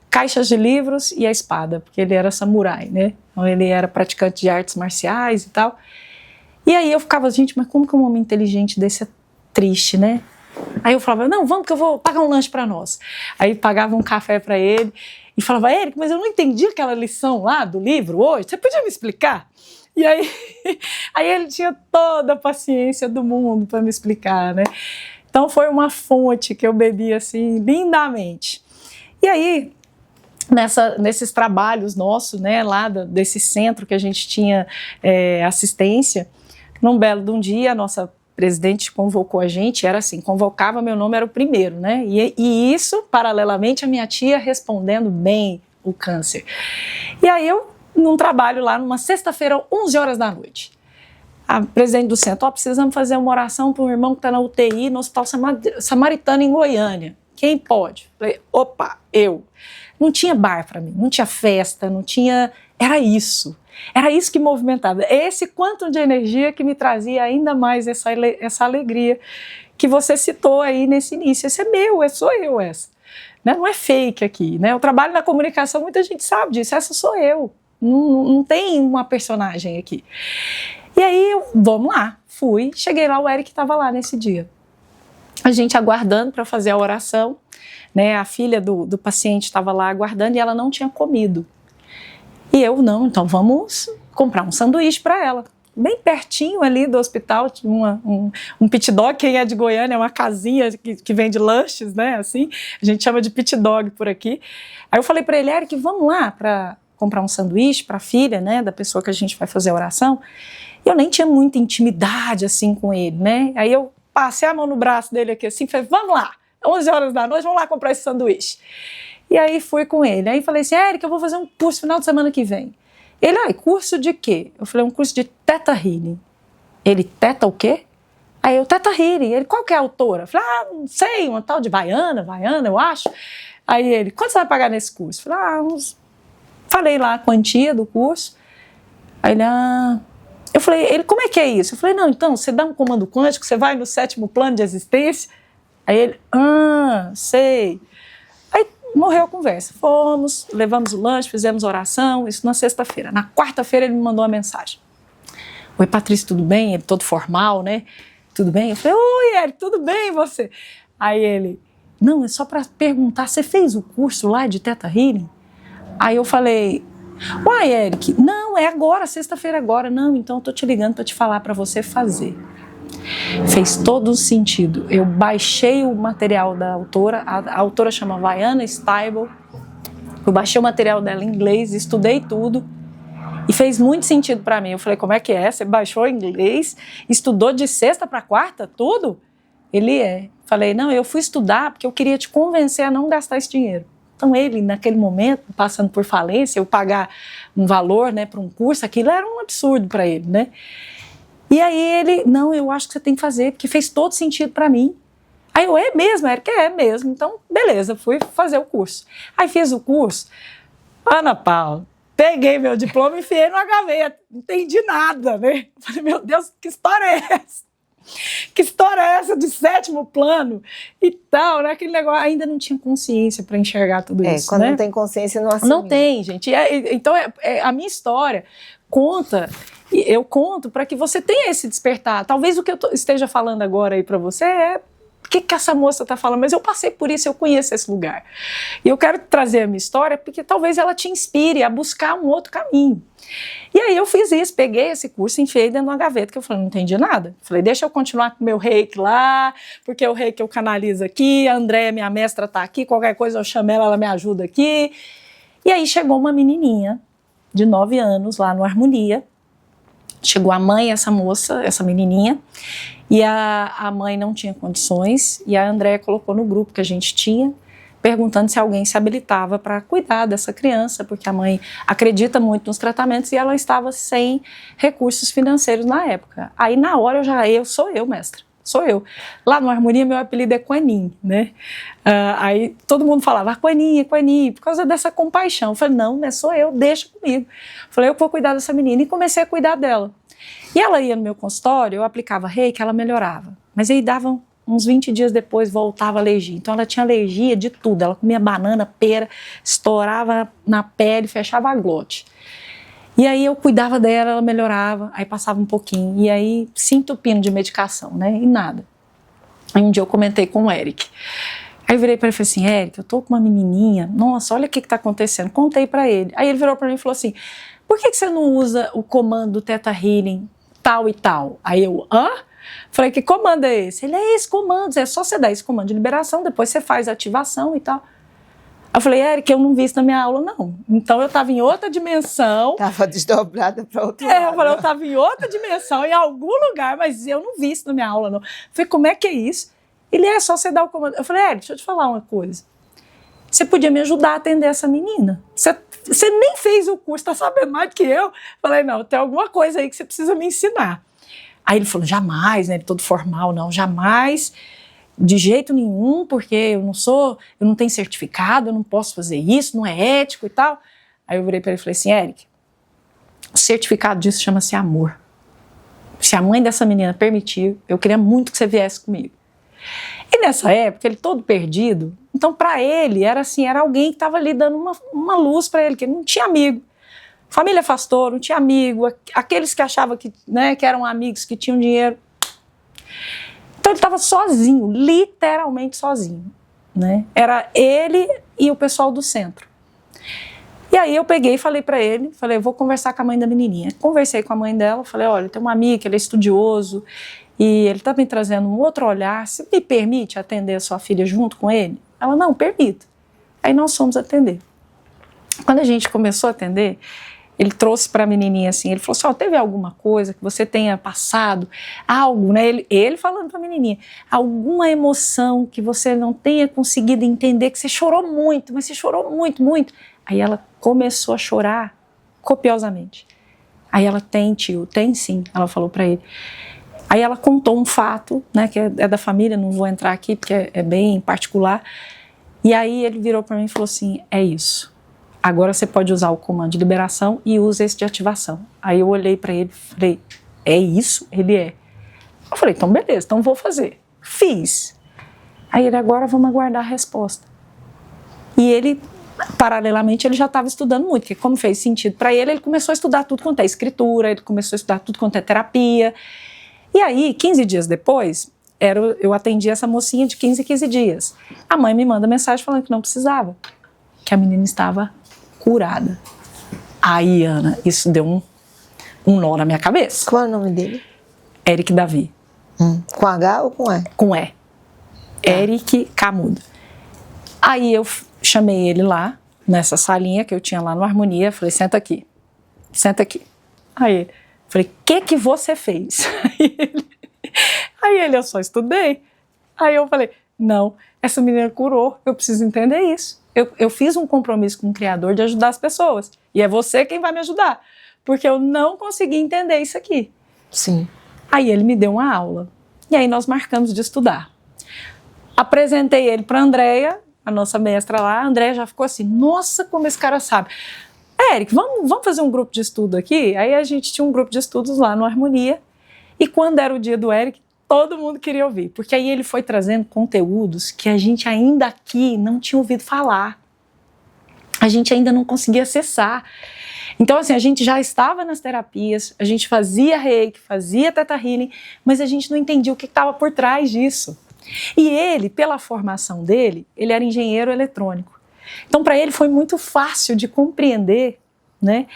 caixas de livros e a espada, porque ele era samurai, né? Então ele era praticante de artes marciais e tal. E aí eu ficava, gente, mas como que um homem inteligente desse é triste, né? Aí eu falava, não, vamos que eu vou pagar um lanche para nós. Aí pagava um café para ele e falava, Eric, mas eu não entendi aquela lição lá do livro hoje, você podia me explicar? E aí, aí ele tinha toda a paciência do mundo para me explicar, né? Então foi uma fonte que eu bebi assim lindamente. E aí, nesses trabalhos nossos, né, lá desse centro que a gente tinha assistência, num belo de um dia, a nossa presidente convocou a gente, era assim, convocava, meu nome era o primeiro, né, e isso, paralelamente, a minha tia respondendo bem o câncer. E aí eu, num trabalho lá, numa sexta-feira, 11 horas da noite, a presidente do centro, precisamos fazer uma oração para um irmão que está na UTI, no Hospital Samaritano, em Goiânia. Quem pode? Falei, opa, eu. Não tinha bar para mim, não tinha festa, não tinha... Era isso que movimentava. É esse quanto de energia que me trazia ainda mais essa alegria que você citou aí nesse início. Esse é meu, sou eu essa. Né? Não é fake aqui. Né? Eu trabalho na comunicação, muita gente sabe disso, essa sou eu. Não tem uma personagem aqui. E aí, vamos lá, fui, cheguei lá, o Eric estava lá nesse dia. A gente aguardando para fazer a oração, né, a filha do paciente estava lá aguardando e ela não tinha comido. E eu, não, então vamos comprar um sanduíche para ela. Bem pertinho ali do hospital, tinha um pit dog, quem é de Goiânia, é uma casinha que vende lanches, né, assim, a gente chama de pit dog por aqui. Aí eu falei para ele, Eric, vamos lá para comprar um sanduíche para a filha, né, da pessoa que a gente vai fazer a oração. Eu nem tinha muita intimidade, assim, com ele, né, aí eu passei a mão no braço dele aqui assim, falei, vamos lá, 11 horas da noite, vamos lá comprar esse sanduíche. E aí fui com ele. Aí falei assim, Eric, eu vou fazer um curso final de semana que vem. Ele, curso de quê? Eu falei, um curso de Theta Healing. Ele, Theta o quê? Aí eu, Teta Healing. Ele, qual que é a autora? Eu falei, não sei, uma tal de Vaiana, eu acho. Aí ele, quanto você vai pagar nesse curso? Eu falei, falei lá a quantia do curso. Aí ele, eu falei, ele, como é que é isso? Eu falei, não, então, você dá um comando quântico, você vai no 7º plano de existência. Aí ele, sei. Aí morreu a conversa. Fomos, levamos o lanche, fizemos oração, isso na sexta-feira. Na quarta-feira ele me mandou uma mensagem. Oi, Patrícia, tudo bem? Ele todo formal, né? Tudo bem? Eu falei, oi, Eric, tudo bem e você? Aí ele, não, é só para perguntar, você fez o curso lá de Teta Healing? Aí eu falei, uai, Eric, não, é agora, sexta-feira agora. Não, então eu tô te ligando para te falar para você fazer. Fez todo o sentido. Eu baixei o material da autora, a autora chama Vaiana Stibal. Eu baixei o material dela em inglês, estudei tudo. E fez muito sentido para mim. Eu falei, como é que é? Você baixou em inglês, estudou de sexta para quarta, tudo? Ele é. Falei, não, eu fui estudar porque eu queria te convencer a não gastar esse dinheiro. Então ele, naquele momento, passando por falência, eu pagar um valor, né, para um curso, aquilo era um absurdo para ele, né? E aí ele, não, eu acho que você tem que fazer, porque fez todo sentido para mim. Aí eu, é mesmo, Eric, é mesmo. Então, beleza, fui fazer o curso. Aí fiz o curso. Ana Paula, peguei meu diploma e enfiei numa gaveta. Não entendi nada, né? Falei, meu Deus, que história é essa? Que história é essa de 7º plano e tal, né? Aquele negócio, ainda não tinha consciência para enxergar tudo isso, quando né? não tem consciência, não assimila. Não tem, gente. Então, a minha história eu conto para que você tenha esse despertar. Talvez o que eu esteja falando agora aí para você é o que essa moça está falando, mas eu passei por isso, eu conheço esse lugar. E eu quero trazer a minha história porque talvez ela te inspire a buscar um outro caminho. E aí eu fiz isso, peguei esse curso e enfiei dentro de uma gaveta, que eu falei, não entendi nada. Falei, deixa eu continuar com o meu reiki lá, porque o reiki eu canalizo aqui, a Andréia, minha mestra, está aqui, qualquer coisa eu chamo ela, ela me ajuda aqui. E aí chegou uma menininha de 9 anos lá no Harmonia. Chegou a mãe, essa moça, essa menininha, e a mãe não tinha condições, e a Andréia colocou no grupo que a gente tinha, perguntando se alguém se habilitava para cuidar dessa criança, porque a mãe acredita muito nos tratamentos e ela estava sem recursos financeiros na época. Aí na hora sou eu, mestra. Sou eu. Lá no Harmonia, meu apelido é Quanin, né? Aí todo mundo falava, Quanin, por causa dessa compaixão. Eu falei, não, sou eu, deixa comigo. Falei, eu vou cuidar dessa menina. E comecei a cuidar dela. E ela ia no meu consultório, eu aplicava reiki, ela melhorava. Mas aí dava uns 20 dias depois, voltava a alergia. Então ela tinha alergia de tudo. Ela comia banana, pera, estourava na pele, fechava a glote. E aí eu cuidava dela, ela melhorava, aí passava um pouquinho, e aí se entupindo de medicação, né, e nada. Aí um dia eu comentei com o Eric. Aí eu virei para ele e falei assim, Eric, eu tô com uma menininha, nossa, olha o que tá acontecendo. Contei para ele. Aí ele virou para mim e falou assim, por que você não usa o comando do Teta Healing tal e tal? Aí eu, Falei, que comando é esse? Ele, é esse comando, é só você dar esse comando de liberação, depois você faz a ativação e tal. Eu falei, Eric, eu não vi isso na minha aula, não. Então eu estava em outra dimensão. Estava desdobrada para outro lado. Eu falei, eu estava em outra dimensão, em algum lugar, mas eu não vi isso na minha aula, não. Eu falei, como é que é isso? Ele, é só você dar o comando. Eu falei, Eric, deixa eu te falar uma coisa. Você podia me ajudar a atender essa menina. Você nem fez o curso, está sabendo mais do que eu. Eu falei, não, tem alguma coisa aí que você precisa me ensinar. Aí ele falou, jamais, né? Ele todo formal, não, jamais. De jeito nenhum, porque eu não tenho certificado, eu não posso fazer isso, não é ético e tal. Aí eu virei para ele e falei assim, Eric, o certificado disso chama-se amor. Se a mãe dessa menina permitir, eu queria muito que você viesse comigo. E nessa época, ele todo perdido, então para ele era assim, era alguém que estava ali dando uma luz para ele, que ele não tinha amigo. Família afastou, não tinha amigo, aqueles que achavam que, né, que eram amigos, que tinham dinheiro. Então ele estava sozinho, literalmente sozinho, né? Era ele e o pessoal do centro. E aí eu peguei e falei para ele, eu vou conversar com a mãe da menininha. Conversei com a mãe dela, falei, olha, tem um amigo que ele é estudioso e ele está me trazendo um outro olhar, você me permite atender a sua filha junto com ele? Ela, não, permito. Aí nós fomos atender. Quando a gente começou a atender, ele trouxe para a menininha assim, ele falou assim, teve alguma coisa que você tenha passado, algo, né? Ele falando para a menininha, alguma emoção que você não tenha conseguido entender, que você chorou muito, mas você chorou muito, muito. Aí ela começou a chorar copiosamente. Aí ela, tem tio, tem sim, ela falou para ele. Aí ela contou um fato, né, que é da família, não vou entrar aqui porque é bem particular. E aí ele virou para mim e falou assim, é isso. Agora você pode usar o comando de liberação e usa esse de ativação. Aí eu olhei para ele e falei, é isso? Ele é. Eu falei, então beleza, então vou fazer. Fiz. Aí ele, agora vamos aguardar a resposta. E ele, paralelamente, ele já estava estudando muito, porque como fez sentido para ele, ele começou a estudar tudo quanto é escritura, ele começou a estudar tudo quanto é terapia. E aí, 15 dias depois, eu atendi essa mocinha de 15 em 15 dias. A mãe me manda mensagem falando que não precisava, que a menina estava curada. Aí, Ana, isso deu um nó na minha cabeça. Qual é o nome dele? Eric Davi. Com H ou com E? Com E. Eric Camudo. Aí eu chamei ele lá, nessa salinha que eu tinha lá no Harmonia, falei, senta aqui. Senta aqui. Aí ele, falei, o que você fez? Aí ele, eu só estudei. Aí eu falei, não, essa menina curou, eu preciso entender isso. Eu fiz um compromisso com o Criador de ajudar as pessoas. E é você quem vai me ajudar. Porque eu não consegui entender isso aqui. Sim. Aí ele me deu uma aula. E aí nós marcamos de estudar. Apresentei ele para a Andréia, a nossa mestra lá. A Andréia já ficou assim, nossa, como esse cara sabe. Eric, vamos fazer um grupo de estudo aqui? Aí a gente tinha um grupo de estudos lá no Harmonia. E quando era o dia do Eric, todo mundo queria ouvir. Porque aí ele foi trazendo conteúdos que a gente ainda aqui não tinha ouvido falar. A gente ainda não conseguia acessar. Então, assim, a gente já estava nas terapias, a gente fazia reiki, fazia teta healing, mas a gente não entendia o que estava por trás disso. E ele, pela formação dele, ele era engenheiro eletrônico. Então, para ele foi muito fácil de compreender, né,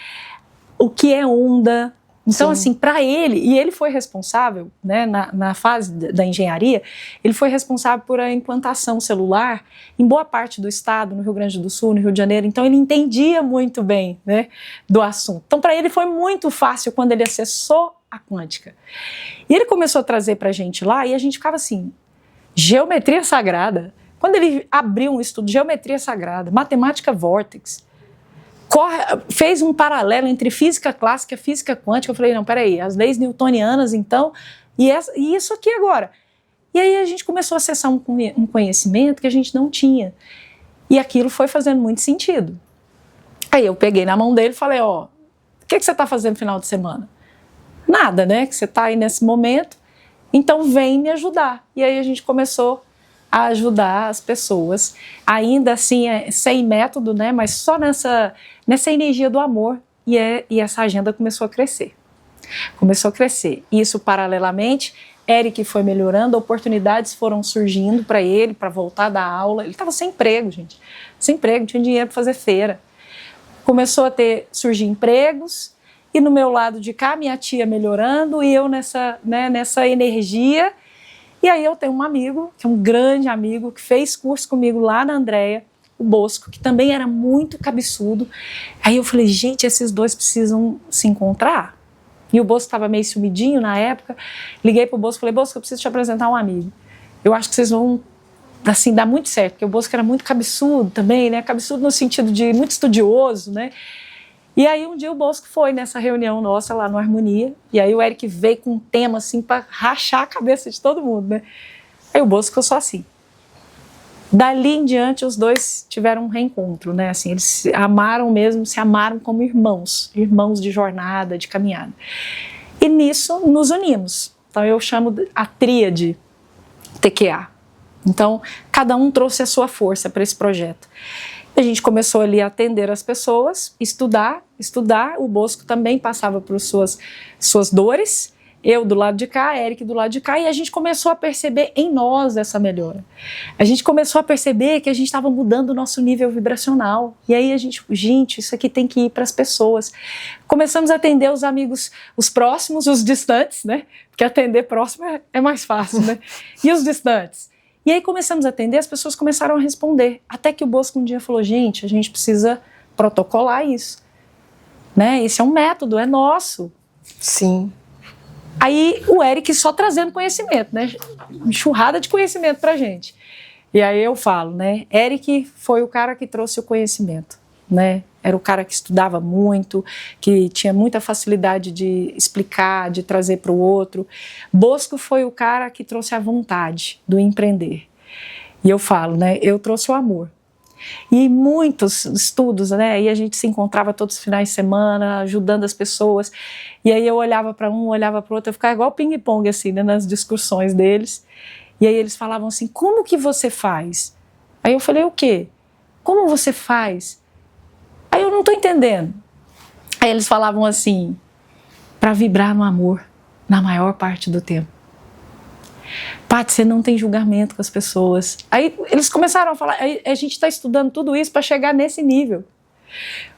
o que é onda. Então, assim, para ele, e ele foi responsável, né, na fase da engenharia, ele foi responsável por a implantação celular em boa parte do estado, no Rio Grande do Sul, no Rio de Janeiro. Então, ele entendia muito bem, né, do assunto. Então, para ele foi muito fácil quando ele acessou a quântica. E ele começou a trazer para a gente lá, e a gente ficava assim, geometria sagrada. Quando ele abriu um estudo de geometria sagrada, matemática vórtex, fez um paralelo entre física clássica e física quântica. Eu falei, não, peraí, as leis newtonianas, então, e isso aqui agora. E aí a gente começou a acessar um conhecimento que a gente não tinha. E aquilo foi fazendo muito sentido. Aí eu peguei na mão dele e falei, ó, o que você está fazendo no final de semana? Nada, né, que você está aí nesse momento, então vem me ajudar. E aí a gente começou a ajudar as pessoas, ainda assim sem método, né, mas só nessa energia do amor, e essa agenda começou a crescer. Começou a crescer. Isso paralelamente, Eric foi melhorando, oportunidades foram surgindo para ele, para voltar da aula. Ele estava sem emprego, gente. Sem emprego, não tinha dinheiro para fazer feira. Começou a surgir empregos, e no meu lado de cá, minha tia melhorando, e eu nessa energia. E aí eu tenho um amigo, que é um grande amigo, que fez curso comigo lá na Andréia, o Bosco, que também era muito cabeçudo. Aí eu falei, gente, esses dois precisam se encontrar. E o Bosco estava meio sumidinho na época. Liguei pro Bosco e falei, Bosco, eu preciso te apresentar um amigo. Eu acho que vocês vão, assim, dar muito certo, porque o Bosco era muito cabeçudo também, né? Cabeçudo no sentido de muito estudioso, né? E aí um dia o Bosco foi nessa reunião nossa lá no Harmonia, e aí o Eric veio com um tema assim para rachar a cabeça de todo mundo, né? Aí o Bosco ficou só assim. Dali em diante os dois tiveram um reencontro, né? Assim, eles se amaram mesmo, se amaram como irmãos de jornada, de caminhada. E nisso nos unimos. Então eu chamo a tríade TQA. Então cada um trouxe a sua força para esse projeto. A gente começou ali a atender as pessoas, estudar. O Bosco também passava por suas dores, eu do lado de cá, Eric do lado de cá, e a gente começou a perceber em nós essa melhora. A gente começou a perceber que a gente estava mudando o nosso nível vibracional. E aí a gente, isso aqui tem que ir para as pessoas. Começamos a atender os amigos, os próximos, os distantes, né? Porque atender próximo é mais fácil, né? E os distantes. E aí começamos a atender, as pessoas começaram a responder. Até que o Bosco um dia falou, gente, a gente precisa protocolar isso. Né? Esse é um método, é nosso. Sim. Aí o Eric só trazendo conhecimento, né? Enxurrada de conhecimento pra gente. E aí eu falo, né? Eric foi o cara que trouxe o conhecimento. né? Era o cara que estudava muito, que tinha muita facilidade de explicar, de trazer para o outro. Bosco foi o cara que trouxe a vontade do empreender. E eu falo, né? Eu trouxe o amor. E muitos estudos, né? E a gente se encontrava todos os finais de semana, ajudando as pessoas. E aí eu olhava para um, olhava para o outro, eu ficava igual ping-pong, assim, né? Nas discussões deles. E aí eles falavam assim, como que você faz? Aí eu falei, o quê? Como você faz? Aí eu não estou entendendo. Aí eles falavam assim, para vibrar no amor, na maior parte do tempo. Paty, você não tem julgamento com as pessoas. Aí eles começaram a falar, a gente está estudando tudo isso para chegar nesse nível.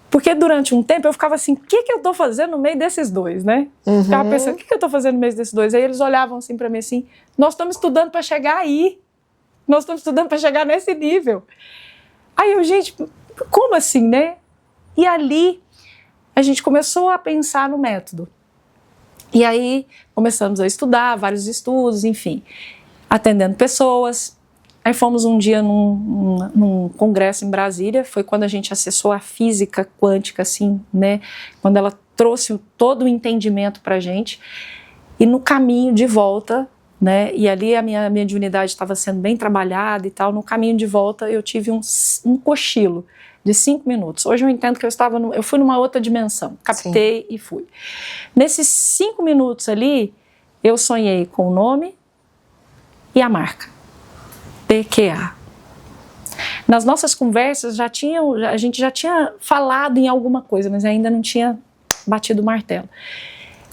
Porque durante um tempo eu ficava assim, o que eu estou fazendo no meio desses dois, né? Ficava pensando, o que eu estou fazendo no meio desses dois? Aí eles olhavam assim para mim assim, nós estamos estudando para chegar aí. Nós estamos estudando para chegar nesse nível. Aí eu, gente, como assim, né? E ali a gente começou a pensar no método. E aí começamos a estudar, vários estudos, enfim, atendendo pessoas. Aí fomos um dia num congresso em Brasília, foi quando a gente acessou a física quântica, assim, né? Quando ela trouxe todo o entendimento pra gente. E no caminho de volta, né? E ali a minha mediunidade estava sendo bem trabalhada e tal. No caminho de volta eu tive um cochilo de 5 minutos. Hoje eu entendo que eu fui numa outra dimensão, captei e fui. Nesses 5 minutos ali, eu sonhei com o nome e a marca, TQA. Nas nossas conversas a gente já tinha falado em alguma coisa, mas ainda não tinha batido o martelo.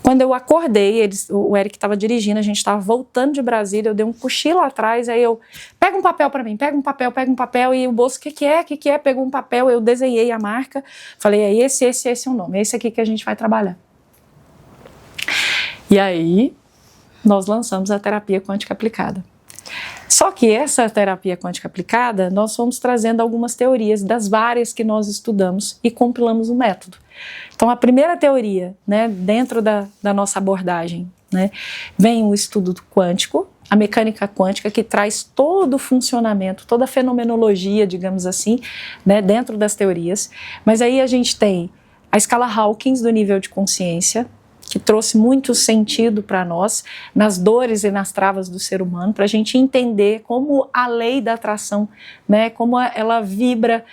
Quando eu acordei, o Eric estava dirigindo, a gente estava voltando de Brasília, eu dei um cochilo atrás, aí eu, pega um papel para mim, pega um papel, e o bolso, o que é? Pegou um papel, eu desenhei a marca, falei, é esse é o nome, é esse aqui que a gente vai trabalhar. E aí, nós lançamos a terapia quântica aplicada. Só que essa terapia quântica aplicada, nós fomos trazendo algumas teorias das várias que nós estudamos e compilamos um método. Então, a primeira teoria, né, dentro da nossa abordagem, né, vem o estudo quântico, a mecânica quântica, que traz todo o funcionamento, toda a fenomenologia, digamos assim, né, dentro das teorias. Mas aí a gente tem a escala Hawkins do nível de consciência, que trouxe muito sentido para nós, nas dores e nas travas do ser humano, para a gente entender como a lei da atração, né, como ela vibra,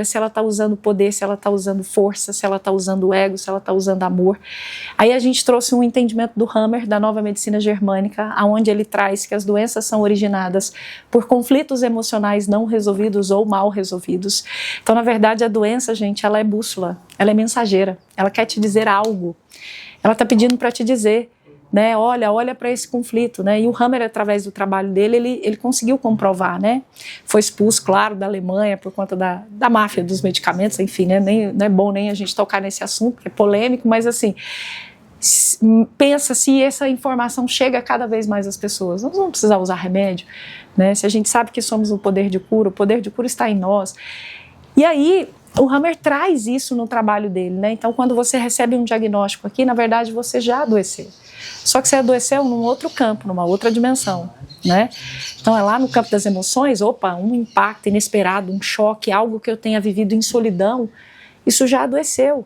se ela está usando poder, se ela está usando força, se ela está usando ego, se ela está usando amor. Aí a gente trouxe um entendimento do Hammer, da nova medicina germânica, onde ele traz que as doenças são originadas por conflitos emocionais não resolvidos ou mal resolvidos. Então, na verdade, a doença, gente, ela é bússola, ela é mensageira, ela quer te dizer algo. Ela está pedindo para te dizer, né, olha para esse conflito, né, e o Hammer, através do trabalho dele, ele conseguiu comprovar, né, foi expulso, claro, da Alemanha por conta da máfia dos medicamentos, enfim, né, não é bom nem a gente tocar nesse assunto, que é polêmico, mas assim, pensa se essa informação chega cada vez mais às pessoas, nós não vamos precisar usar remédio, né, se a gente sabe que somos o poder de cura está em nós, e aí, o Hammer traz isso no trabalho dele, né? Então, quando você recebe um diagnóstico aqui, na verdade, você já adoeceu. Só que você adoeceu num outro campo, numa outra dimensão, né? Então, é lá no campo das emoções, um impacto inesperado, um choque, algo que eu tenha vivido em solidão, isso já adoeceu.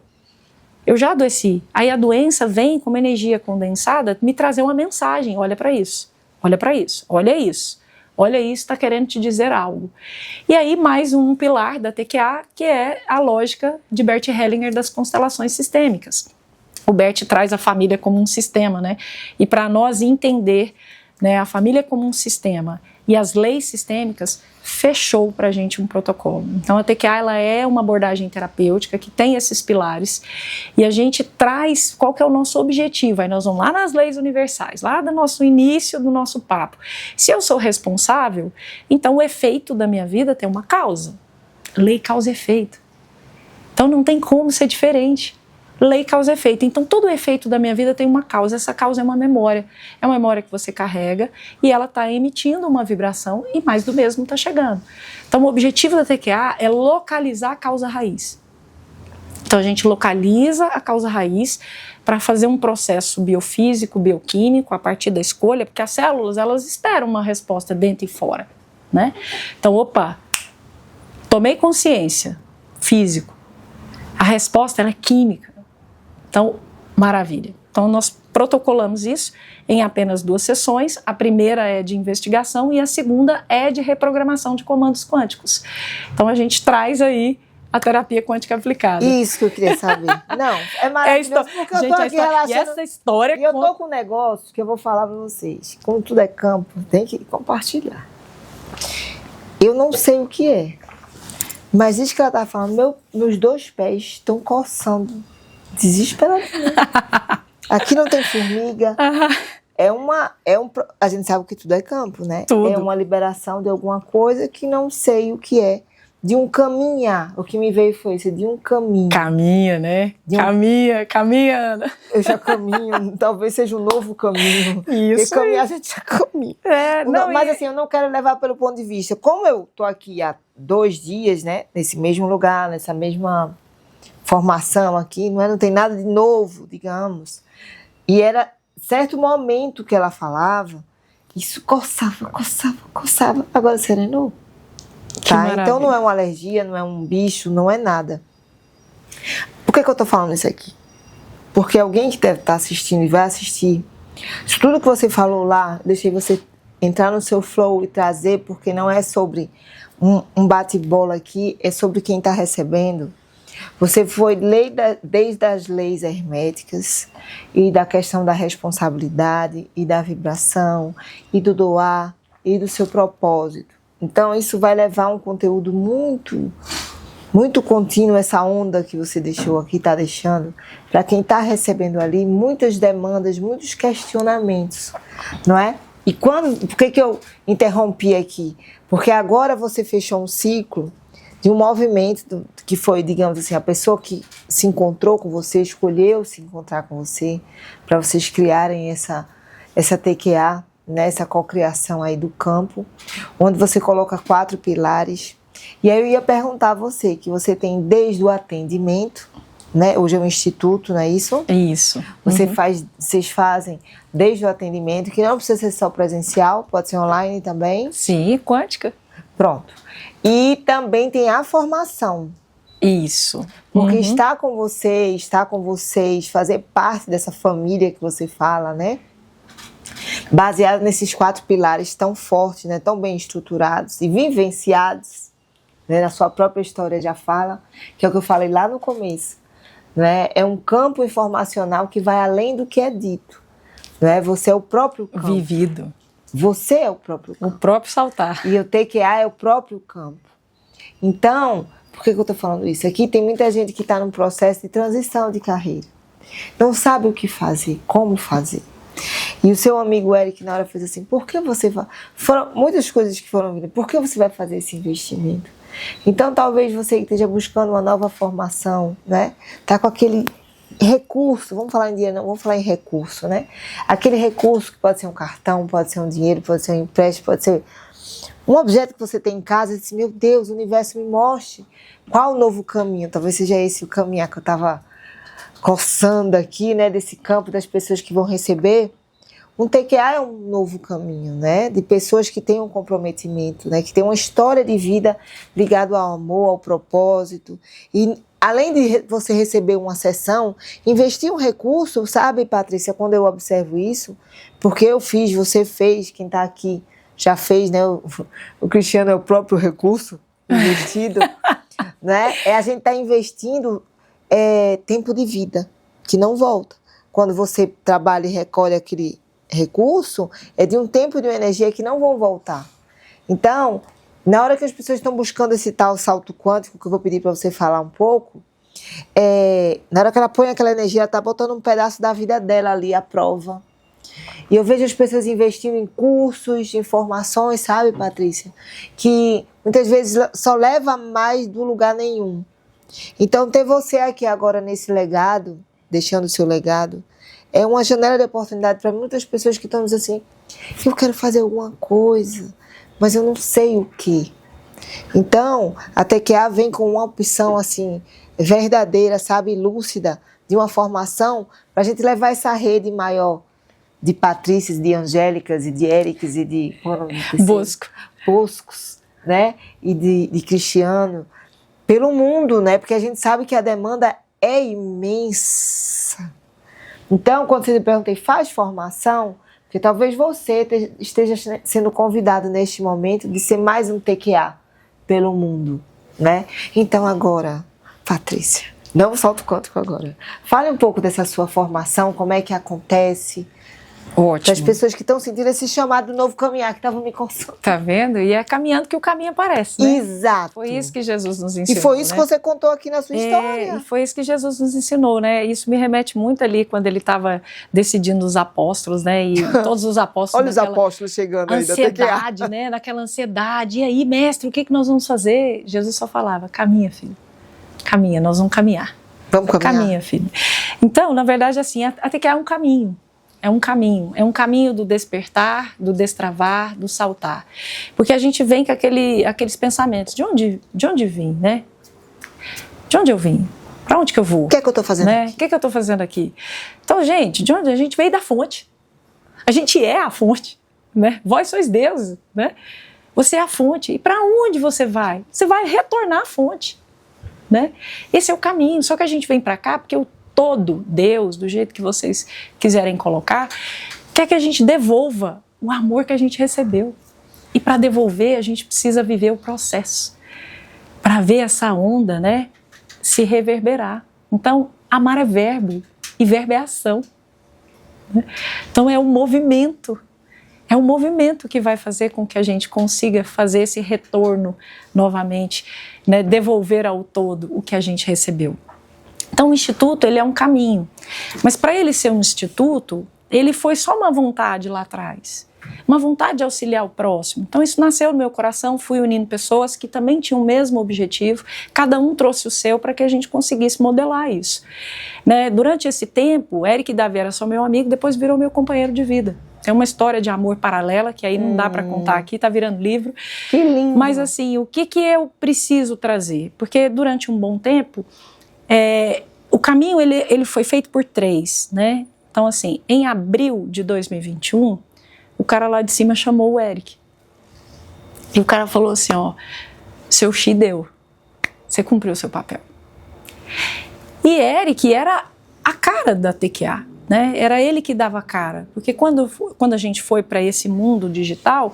Eu já adoeci. Aí a doença vem com uma energia condensada me trazer uma mensagem, olha para isso, olha para isso, olha isso. Olha isso, está querendo te dizer algo. E aí mais um pilar da TQA, que é a lógica de Bert Hellinger das constelações sistêmicas. O Bert traz a família como um sistema, né? E para nós entender, né, a família como um sistema e as leis sistêmicas, fechou para a gente um protocolo. Então a TQA ela é uma abordagem terapêutica que tem esses pilares e a gente traz qual que é o nosso objetivo. Aí nós vamos lá nas leis universais, lá do nosso início do nosso papo. Se eu sou responsável, então o efeito da minha vida tem uma causa. Lei, causa e efeito. Então não tem como ser diferente. Lei, causa e efeito. Então todo o efeito da minha vida tem uma causa. Essa causa é uma memória. É uma memória que você carrega e ela está emitindo uma vibração e mais do mesmo está chegando. Então o objetivo da TQA é localizar a causa raiz. Então a gente localiza a causa raiz para fazer um processo biofísico, bioquímico a partir da escolha, porque as células elas esperam uma resposta dentro e fora, né? Então, tomei consciência. físico. A resposta ela é química. Então, maravilha. Então, nós protocolamos isso em apenas 2 sessões. A primeira é de investigação e a segunda é de reprogramação de comandos quânticos. Então, a gente traz aí a terapia quântica aplicada. Isso que eu queria saber. Não, é maravilhoso, porque eu tô aqui relaxando. E essa história... E eu tô com um negócio que eu vou falar para vocês. Como tudo é campo, tem que compartilhar. Eu não sei o que é, mas isso que ela tá falando, meus 2 pés estão coçando desesperadamente. Aqui não tem formiga. A gente sabe que tudo é campo, né? Tudo. É uma liberação de alguma coisa que não sei o que é. De um caminhar. O que me veio foi isso, de um caminho. Caminha, né? Caminha. Eu já caminho, talvez seja um novo caminho. Isso. Porque caminhar a gente já caminha. Mas assim, eu não quero levar pelo ponto de vista. Como eu tô aqui há 2 dias, né? Nesse mesmo lugar, nessa mesma formação aqui, não tem nada de novo, digamos. E era certo momento que ela falava, isso coçava. Agora serenou. Tá? Então não é uma alergia, não é um bicho, não é nada. Por que eu tô falando isso aqui? Porque alguém que deve estar assistindo e vai assistir, se tudo que você falou lá, deixei você entrar no seu flow e trazer, porque não é sobre um bate-bola aqui, é sobre quem está recebendo. Você foi desde as leis herméticas e da questão da responsabilidade e da vibração e do doar e do seu propósito. Então, isso vai levar um conteúdo muito, muito contínuo, essa onda que você deixou aqui, está deixando, para quem está recebendo ali, muitas demandas, muitos questionamentos, não é? E por que eu interrompi aqui? Porque agora você fechou um ciclo de um movimento que foi, digamos assim, a pessoa que se encontrou com você, escolheu se encontrar com você, para vocês criarem essa TQA, nessa cocriação aí do campo, onde você coloca 4 pilares. E aí eu ia perguntar a você, que você tem desde o atendimento, né? Hoje é um instituto, não é isso? Isso. Vocês fazem desde o atendimento, que não precisa ser só presencial, pode ser online também. Sim, quântica. Pronto. E também tem a formação. Isso. Porque estar com vocês, fazer parte dessa família que você fala, né? Baseado nesses 4 pilares tão fortes, né, tão bem estruturados e vivenciados, né, na sua própria história já fala, que é o que eu falei lá no começo, né, é um campo informacional que vai além do que é dito, né, você é o próprio campo. Vivido. Você é o próprio campo. O próprio saltar. E o TQA é o próprio campo. Então, por que eu estou falando isso? Aqui tem muita gente que está num processo de transição de carreira, não sabe o que fazer, como fazer. E o seu amigo Eric, na hora, fez assim, por que você vai... Foram muitas coisas que foram vindo, por que você vai fazer esse investimento? Então, talvez você que esteja buscando uma nova formação, né? Tá com aquele recurso, vamos falar em dinheiro, não, vamos falar em recurso, né? Aquele recurso que pode ser um cartão, pode ser um dinheiro, pode ser um empréstimo, pode ser um objeto que você tem em casa, e diz, meu Deus, o universo me mostre qual o novo caminho. Talvez seja esse o caminho que eu estava coçando aqui, né, desse campo das pessoas que vão receber. Um TQA é um novo caminho, né, de pessoas que têm um comprometimento, né, que têm uma história de vida ligada ao amor, ao propósito. E além de você receber uma sessão, investir um recurso, sabe, Patrícia, quando eu observo isso, porque eu fiz, você fez, quem está aqui já fez, né, o Cristiano é o próprio recurso investido, né, a gente está investindo tempo de vida, que não volta. Quando você trabalha e recolhe aquele recurso, é de um tempo e de uma energia que não vão voltar. Então, na hora que as pessoas estão buscando esse tal salto quântico, que eu vou pedir para você falar um pouco, na hora que ela põe aquela energia, ela está botando um pedaço da vida dela ali à prova. E eu vejo as pessoas investindo em cursos, em formações, sabe, Patrícia? Que muitas vezes só leva mais do lugar nenhum. Então, ter você aqui agora nesse legado, deixando o seu legado, é uma janela de oportunidade para muitas pessoas que estão dizendo assim, eu quero fazer alguma coisa, mas eu não sei o quê. Então, a TQA vem com uma opção assim, verdadeira, sabe, lúcida, de uma formação, para a gente levar essa rede maior de Patrícias, de Angélicas e de Erics e de... Boscos, né? E de Cristiano, pelo mundo, né? Porque a gente sabe que a demanda é imensa. Então, quando você me perguntei, faz formação? Porque talvez você esteja sendo convidado neste momento de ser mais um TQA pelo mundo, né? Então agora, Patrícia, não solta o código agora. Fale um pouco dessa sua formação, como é que acontece. Ótimo. Para as pessoas que estão sentindo esse chamado do novo caminhar, que estavam me consultando. Tá vendo? E é caminhando que o caminho aparece, né? Exato. Foi isso que Jesus nos ensinou. E foi isso, né, que você contou aqui na sua história. E foi isso que Jesus nos ensinou, né? Isso me remete muito ali quando ele estava decidindo os apóstolos, né? E todos os apóstolos. Olha os apóstolos chegando aí. Ansiedade, né? Naquela ansiedade. E aí, mestre, o que nós vamos fazer? Jesus só falava, caminha, filho. Caminha, nós vamos caminhar. Vamos caminhar. Caminha, filho. Então, na verdade, assim, até que é um caminho. É um caminho do despertar, do destravar, do saltar. Porque a gente vem com aqueles pensamentos, de onde vim, né? De onde eu vim? Para onde que eu vou? O que é que eu estou fazendo aqui? O que é que eu estou fazendo aqui? Então, gente, de onde a gente veio? Da fonte. A gente é a fonte, né? Vós sois deuses, né? Você é a fonte. E para onde você vai? Você vai retornar à fonte, né? Esse é o caminho. Só que a gente vem para cá porque todo Deus, do jeito que vocês quiserem colocar, quer que a gente devolva o amor que a gente recebeu. E para devolver, a gente precisa viver o processo. Para ver essa onda, né, se reverberar. Então, amar é verbo, e verbo é ação. Então, é um movimento. É um movimento que vai fazer com que a gente consiga fazer esse retorno novamente, né, devolver ao todo o que a gente recebeu. Então, o Instituto, ele é um caminho. Mas para ele ser um instituto, ele foi só uma vontade lá atrás. Uma vontade de auxiliar o próximo. Então, isso nasceu no meu coração, fui unindo pessoas que também tinham o mesmo objetivo, cada um trouxe o seu para que a gente conseguisse modelar isso. Né? Durante esse tempo, Eric Davi era só meu amigo, depois virou meu companheiro de vida. É uma história de amor paralela, que aí não dá para contar aqui, está virando livro. Que lindo! Mas assim, o que eu preciso trazer? Porque durante um bom tempo, o caminho ele foi feito por 3, né? Então assim, em abril de 2021, o cara lá de cima chamou o Eric. E o cara falou assim, ó, seu Xi deu, você cumpriu o seu papel. E Eric era a cara da TQA, né? Era ele que dava a cara. Porque quando a gente foi para esse mundo digital,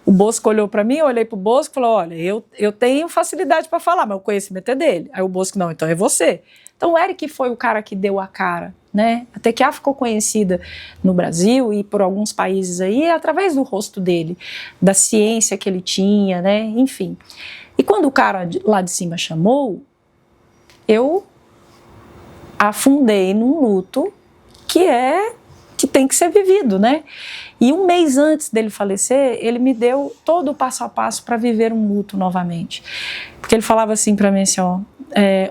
o Bosco olhou para mim, eu olhei para o Bosco e falou, olha, eu tenho facilidade para falar, mas o conhecimento é dele. Aí o Bosco, não, então é você. Então o Eric foi o cara que deu a cara, né? A TQA ficou conhecida no Brasil e por alguns países aí através do rosto dele, da ciência que ele tinha, né? Enfim. E quando o cara lá de cima chamou, eu afundei num luto que tem que ser vivido, né? E um mês antes dele falecer, ele me deu todo o passo a passo para viver um luto novamente. Porque ele falava assim para mim, assim, ó,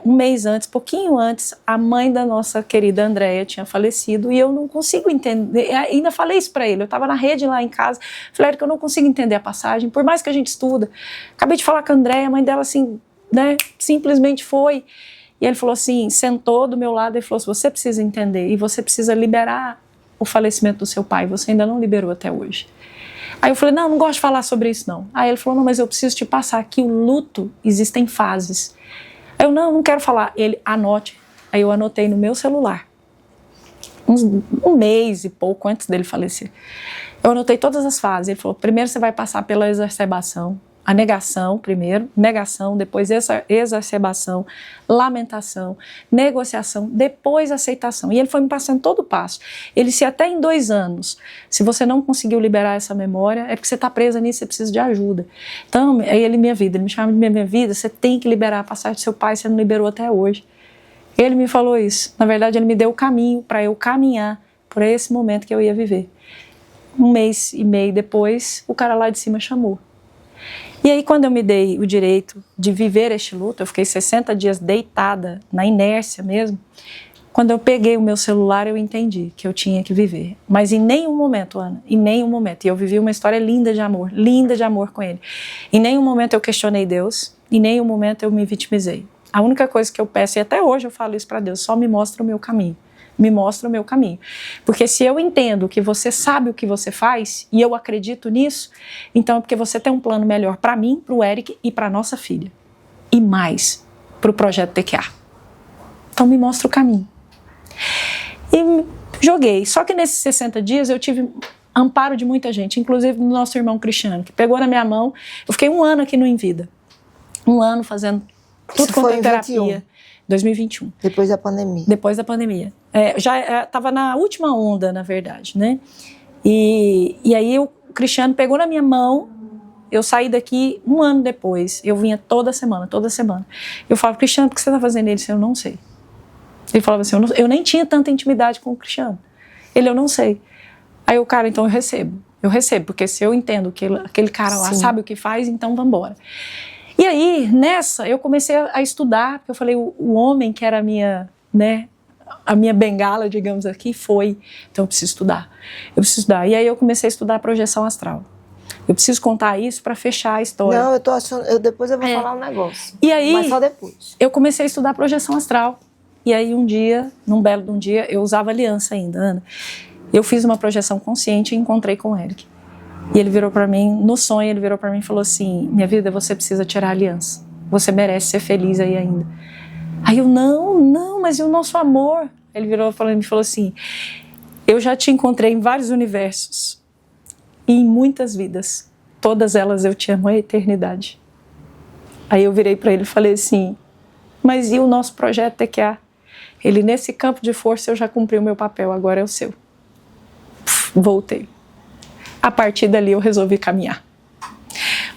um mês antes, pouquinho antes, a mãe da nossa querida Andréia tinha falecido e eu não consigo entender, ainda falei isso para ele, eu estava na rede lá em casa, falei que eu não consigo entender a passagem, por mais que a gente estuda. Acabei de falar com a Andréia, a mãe dela assim, né, simplesmente foi. E ele falou assim, sentou do meu lado e falou assim, você precisa entender e você precisa liberar o falecimento do seu pai, você ainda não liberou até hoje. Aí eu falei, não gosto de falar sobre isso não. Aí ele falou, não, mas eu preciso te passar que o luto existem fases. Aí eu, não quero falar. Ele, anote. Aí eu anotei no meu celular, um mês e pouco antes dele falecer. Eu anotei todas as fases. Ele falou, primeiro você vai passar pela exacerbação, a negação primeiro, negação, depois exacerbação, lamentação, negociação, depois aceitação. E ele foi me passando todo o passo. Ele disse, até em 2 anos, se você não conseguiu liberar essa memória, é porque você está presa nisso, você precisa de ajuda. Então, aí ele me chama de minha vida, você tem que liberar a passagem do seu pai, você não liberou até hoje. Ele me falou isso. Na verdade, ele me deu o caminho para eu caminhar por esse momento que eu ia viver. 1 mês e meio depois, o cara lá de cima chamou. E aí, quando eu me dei o direito de viver este luto, eu fiquei 60 dias deitada, na inércia mesmo. Quando eu peguei o meu celular, eu entendi que eu tinha que viver. Mas em nenhum momento, Ana, em nenhum momento. E eu vivi uma história linda de amor com ele. Em nenhum momento eu questionei Deus, em nenhum momento eu me vitimizei. A única coisa que eu peço, e até hoje eu falo isso para Deus, só me mostra o meu caminho. Me mostra o meu caminho. Porque se eu entendo que você sabe o que você faz, e eu acredito nisso, então é porque você tem um plano melhor para mim, para o Eric e para nossa filha. E mais, para o projeto TQA. Então me mostra o caminho. E joguei. Só que nesses 60 dias eu tive amparo de muita gente, inclusive do nosso irmão Cristiano, que pegou na minha mão. Eu fiquei 1 ano aqui no Envida. 1 ano fazendo tudo quanto é terapia. 2021. Depois da pandemia. Depois da pandemia. Já estava na última onda, na verdade, né? E aí o Cristiano pegou na minha mão, eu saí daqui 1 ano depois, eu vinha toda semana. Eu falava, Cristiano, por que você está fazendo isso? Eu não sei. Ele falava assim, eu nem tinha tanta intimidade com o Cristiano. Eu não sei. Aí o cara, então eu recebo, porque se eu entendo que aquele cara lá sabe o que faz, então vamos embora. E aí, nessa, eu comecei a estudar, porque eu falei, o homem que era a minha bengala, digamos aqui, foi, então eu preciso estudar. E aí eu comecei a estudar projeção astral. Eu preciso contar isso para fechar a história. Não, eu tô achando, depois eu vou falar um negócio. E aí, mas só depois. Eu comecei a estudar projeção astral. E aí num belo de um dia, eu usava aliança ainda, Ana. Eu fiz uma projeção consciente e encontrei com o Eric. E ele virou para mim, no sonho, ele virou para mim e falou assim, minha vida, você precisa tirar a aliança. Você merece ser feliz aí ainda. Aí eu, não, mas e o nosso amor? Ele virou e me falou assim, eu já te encontrei em vários universos e em muitas vidas. Todas elas eu te amo a eternidade. Aí eu virei para ele e falei assim, mas e o nosso projeto TQA? Ele, nesse campo de força, eu já cumpri o meu papel, agora é o seu. Voltei. A partir dali eu resolvi caminhar.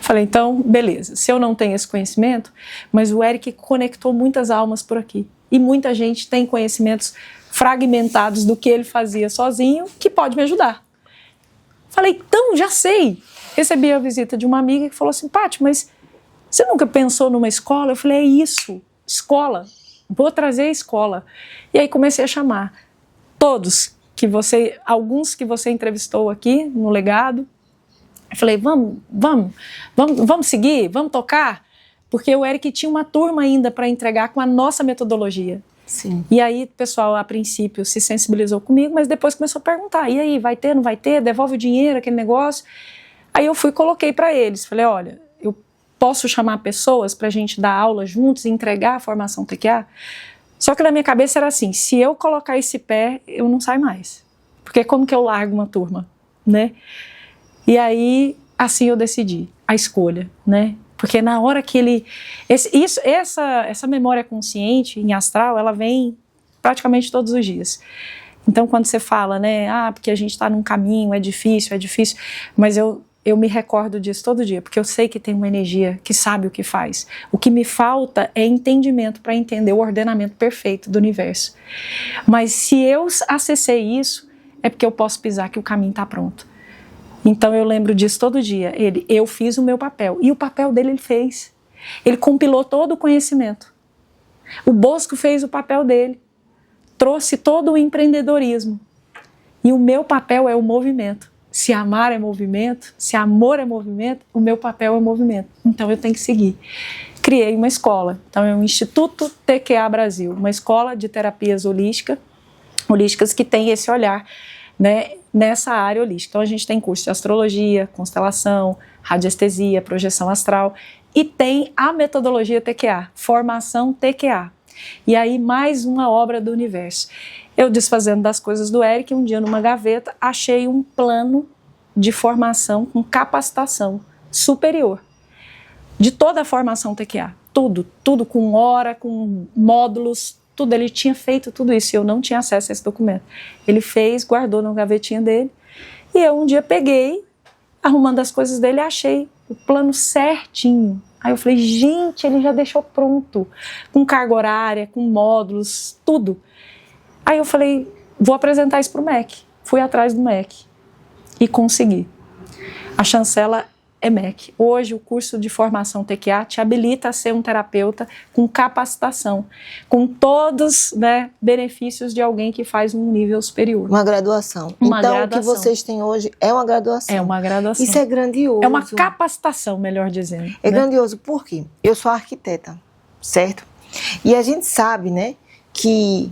Falei, então, beleza, se eu não tenho esse conhecimento, mas o Eric conectou muitas almas por aqui. E muita gente tem conhecimentos fragmentados do que ele fazia sozinho, que pode me ajudar. Falei, então, já sei. Recebi a visita de uma amiga que falou assim, Paty, mas você nunca pensou numa escola? Eu falei, é isso, escola. Vou trazer a escola. E aí comecei a chamar alguns que você entrevistou aqui no legado. Eu falei, vamos seguir, vamos tocar, porque o Eric tinha uma turma ainda para entregar com a nossa metodologia. Sim. E aí o pessoal, a princípio, se sensibilizou comigo, mas depois começou a perguntar, e aí, vai ter, não vai ter, devolve o dinheiro, aquele negócio. Aí eu coloquei para eles, falei, olha, eu posso chamar pessoas para a gente dar aula juntos e entregar a formação TQA? Só que na minha cabeça era assim, se eu colocar esse pé, eu não saio mais. Porque como que eu largo uma turma, né? E aí, assim eu decidi, a escolha, né? Porque na hora que essa memória consciente em astral, ela vem praticamente todos os dias. Então, quando você fala, né, porque a gente está num caminho, é difícil, mas eu me recordo disso todo dia, porque eu sei que tem uma energia que sabe o que faz. O que me falta é entendimento para entender o ordenamento perfeito do universo. Mas se eu acessei isso, é porque eu posso pisar que o caminho está pronto. Então eu lembro disso todo dia. Eu fiz o meu papel. E o papel dele ele fez. Ele compilou todo o conhecimento. O Bosco fez o papel dele. Trouxe todo o empreendedorismo. E o meu papel é o movimento. Se amar é movimento, se amor é movimento, o meu papel é movimento. Então eu tenho que seguir. Criei uma escola. Então é o Instituto TQA Brasil. Uma escola de terapias holísticas que tem esse olhar, né, nessa área holística. Então a gente tem curso de astrologia, constelação, radiestesia, projeção astral e tem a metodologia TQA, formação TQA. E aí mais uma obra do universo. Eu desfazendo das coisas do Eric, um dia numa gaveta, achei um plano de formação com capacitação superior. De toda a formação TQA, tudo com hora, com módulos, tudo, ele tinha feito tudo isso e eu não tinha acesso a esse documento. Ele fez, guardou na gavetinha dele e eu um dia peguei, arrumando as coisas dele, achei o plano certinho. Aí eu falei, gente, ele já deixou pronto, com carga horária, com módulos, tudo. Aí eu falei, vou apresentar isso para o MEC. Fui atrás do MEC e consegui. A chancela é MEC. Hoje o curso de formação TQA te habilita a ser um terapeuta com capacitação, com todos, né, benefícios de alguém que faz um nível superior. Uma graduação. Então o que vocês têm hoje é uma graduação. É uma graduação. Isso é grandioso. É uma capacitação, melhor dizendo. É grandioso, por quê? Eu sou arquiteta, certo? E a gente sabe, né, que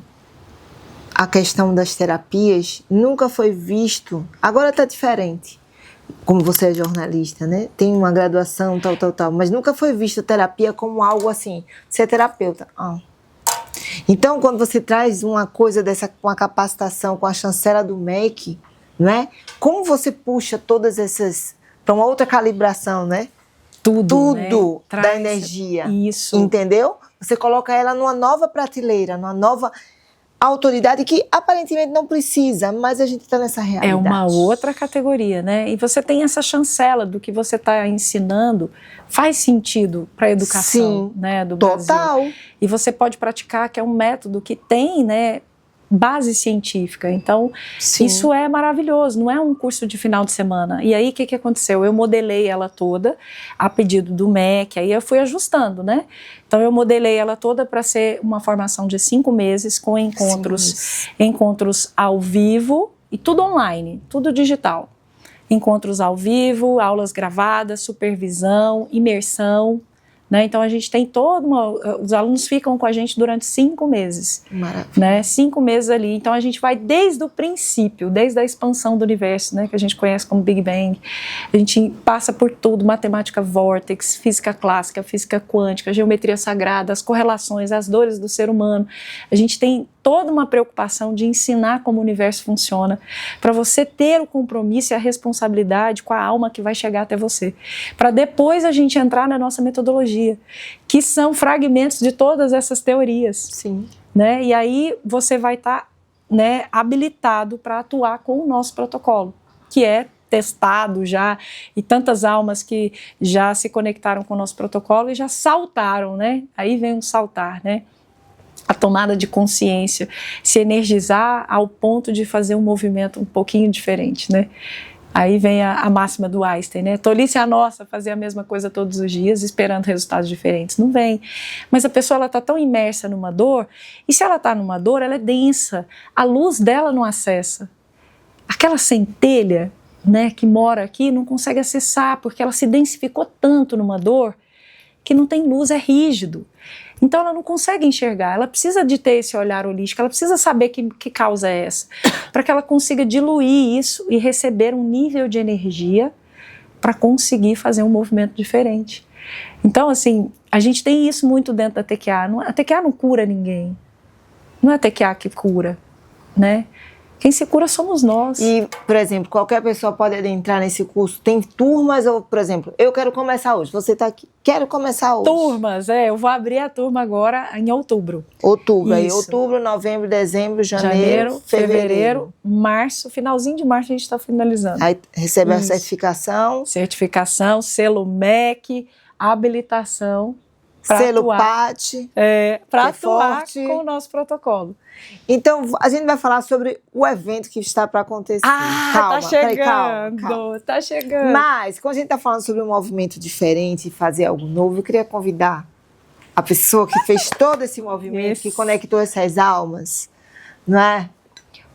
a questão das terapias nunca foi visto, agora está diferente, como você é jornalista, né? Tem uma graduação, tal, mas nunca foi vista terapia como algo assim, ser terapeuta. Então, quando você traz uma coisa dessa, com a capacitação, com a chancela do MEC, né? Como você puxa todas essas para uma outra calibração, né? Tudo né? Da energia. Isso. Entendeu? Você coloca ela numa nova prateleira, numa nova autoridade que aparentemente não precisa, mas a gente está nessa realidade. É uma outra categoria, né? E você tem essa chancela do que você está ensinando, faz sentido para a educação, né, do Brasil. Total. E você pode praticar, que é um método que tem, né, base científica. Então, isso é maravilhoso, não é um curso de final de semana. E aí, o que aconteceu? Eu modelei ela toda a pedido do MEC, aí eu fui ajustando, né? Então, eu modelei ela toda para ser uma formação de 5 meses, com encontros ao vivo e tudo online, tudo digital. Encontros ao vivo, aulas gravadas, supervisão, imersão, né? Então, a gente tem os alunos ficam com a gente durante 5 meses. Maravilha. Né? 5 meses ali. Então, a gente vai desde o princípio, desde a expansão do universo, né? Que a gente conhece como Big Bang. A gente passa por tudo, matemática vórtex, física clássica, física quântica, geometria sagrada, as correlações, as dores do ser humano. A gente tem toda uma preocupação de ensinar como o universo funciona, para você ter o compromisso e a responsabilidade com a alma que vai chegar até você. Para depois a gente entrar na nossa metodologia, que são fragmentos de todas essas teorias. Sim. Né? E aí você vai estar, né, habilitado para atuar com o nosso protocolo, que é testado já, e tantas almas que já se conectaram com o nosso protocolo e já saltaram, né? Aí vem um saltar, né? A tomada de consciência, se energizar ao ponto de fazer um movimento um pouquinho diferente, né? Aí vem a máxima do Einstein, né? Tolice a nossa fazer a mesma coisa todos os dias, esperando resultados diferentes. Não vem. Mas a pessoa, ela está tão imersa numa dor, e se ela está numa dor, ela é densa. A luz dela não acessa. Aquela centelha, né, que mora aqui, não consegue acessar, porque ela se densificou tanto numa dor, que não tem luz, é rígido. Então ela não consegue enxergar, ela precisa de ter esse olhar holístico, ela precisa saber que causa é essa, para que ela consiga diluir isso e receber um nível de energia para conseguir fazer um movimento diferente. Então, assim, a gente tem isso muito dentro da TQA. A TQA não cura ninguém, não é a TQA que cura, né? Quem se cura somos nós. E, por exemplo, qualquer pessoa pode adentrar nesse curso? Tem turmas ou, por exemplo, eu quero começar hoje, você está aqui, quero começar hoje. Turmas, eu vou abrir a turma agora em outubro. Outubro, aí outubro, novembro, dezembro, janeiro, fevereiro, março, finalzinho de março a gente está finalizando. Aí recebe a certificação. Certificação, selo MEC, habilitação. Selo PAT. Para atuar com o nosso protocolo. Então, a gente vai falar sobre o evento que está para acontecer. Calma, tá chegando, calma. Tá chegando. Mas, quando a gente está falando sobre um movimento diferente e fazer algo novo, eu queria convidar a pessoa que fez todo esse movimento, que conectou essas almas, não é?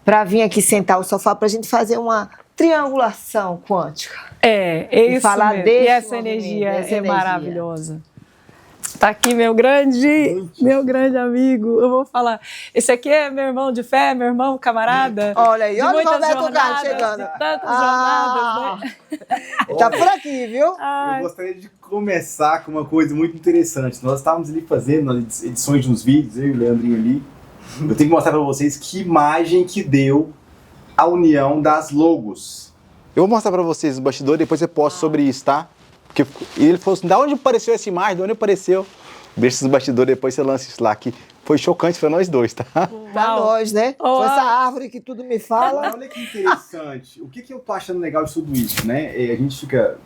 Para vir aqui sentar ao sofá para a gente fazer uma triangulação quântica. E falar mesmo. E essa energia é maravilhosa. Tá aqui meu grande amigo, eu vou falar. Esse aqui é meu irmão de fé, meu irmão camarada. Olha aí, olha o Roberto Carlos chegando. Tantas jornadas, né? Tá por aqui, viu? Eu gostaria de começar com uma coisa muito interessante. Nós estávamos ali fazendo edições de uns vídeos, eu e o Leandrinho ali. Eu tenho que mostrar para vocês que imagem que deu a união das logos. Eu vou mostrar para vocês os bastidores, depois eu posto sobre isso, tá? Porque ele falou assim, da onde apareceu essa imagem, de onde apareceu? Deixa esses bastidores, depois você lança isso lá, que foi chocante para nós dois, tá? Pra nós, né? Foi essa árvore que tudo me fala. Olha que interessante, o que eu tô achando legal de tudo isso, né? A gente fica,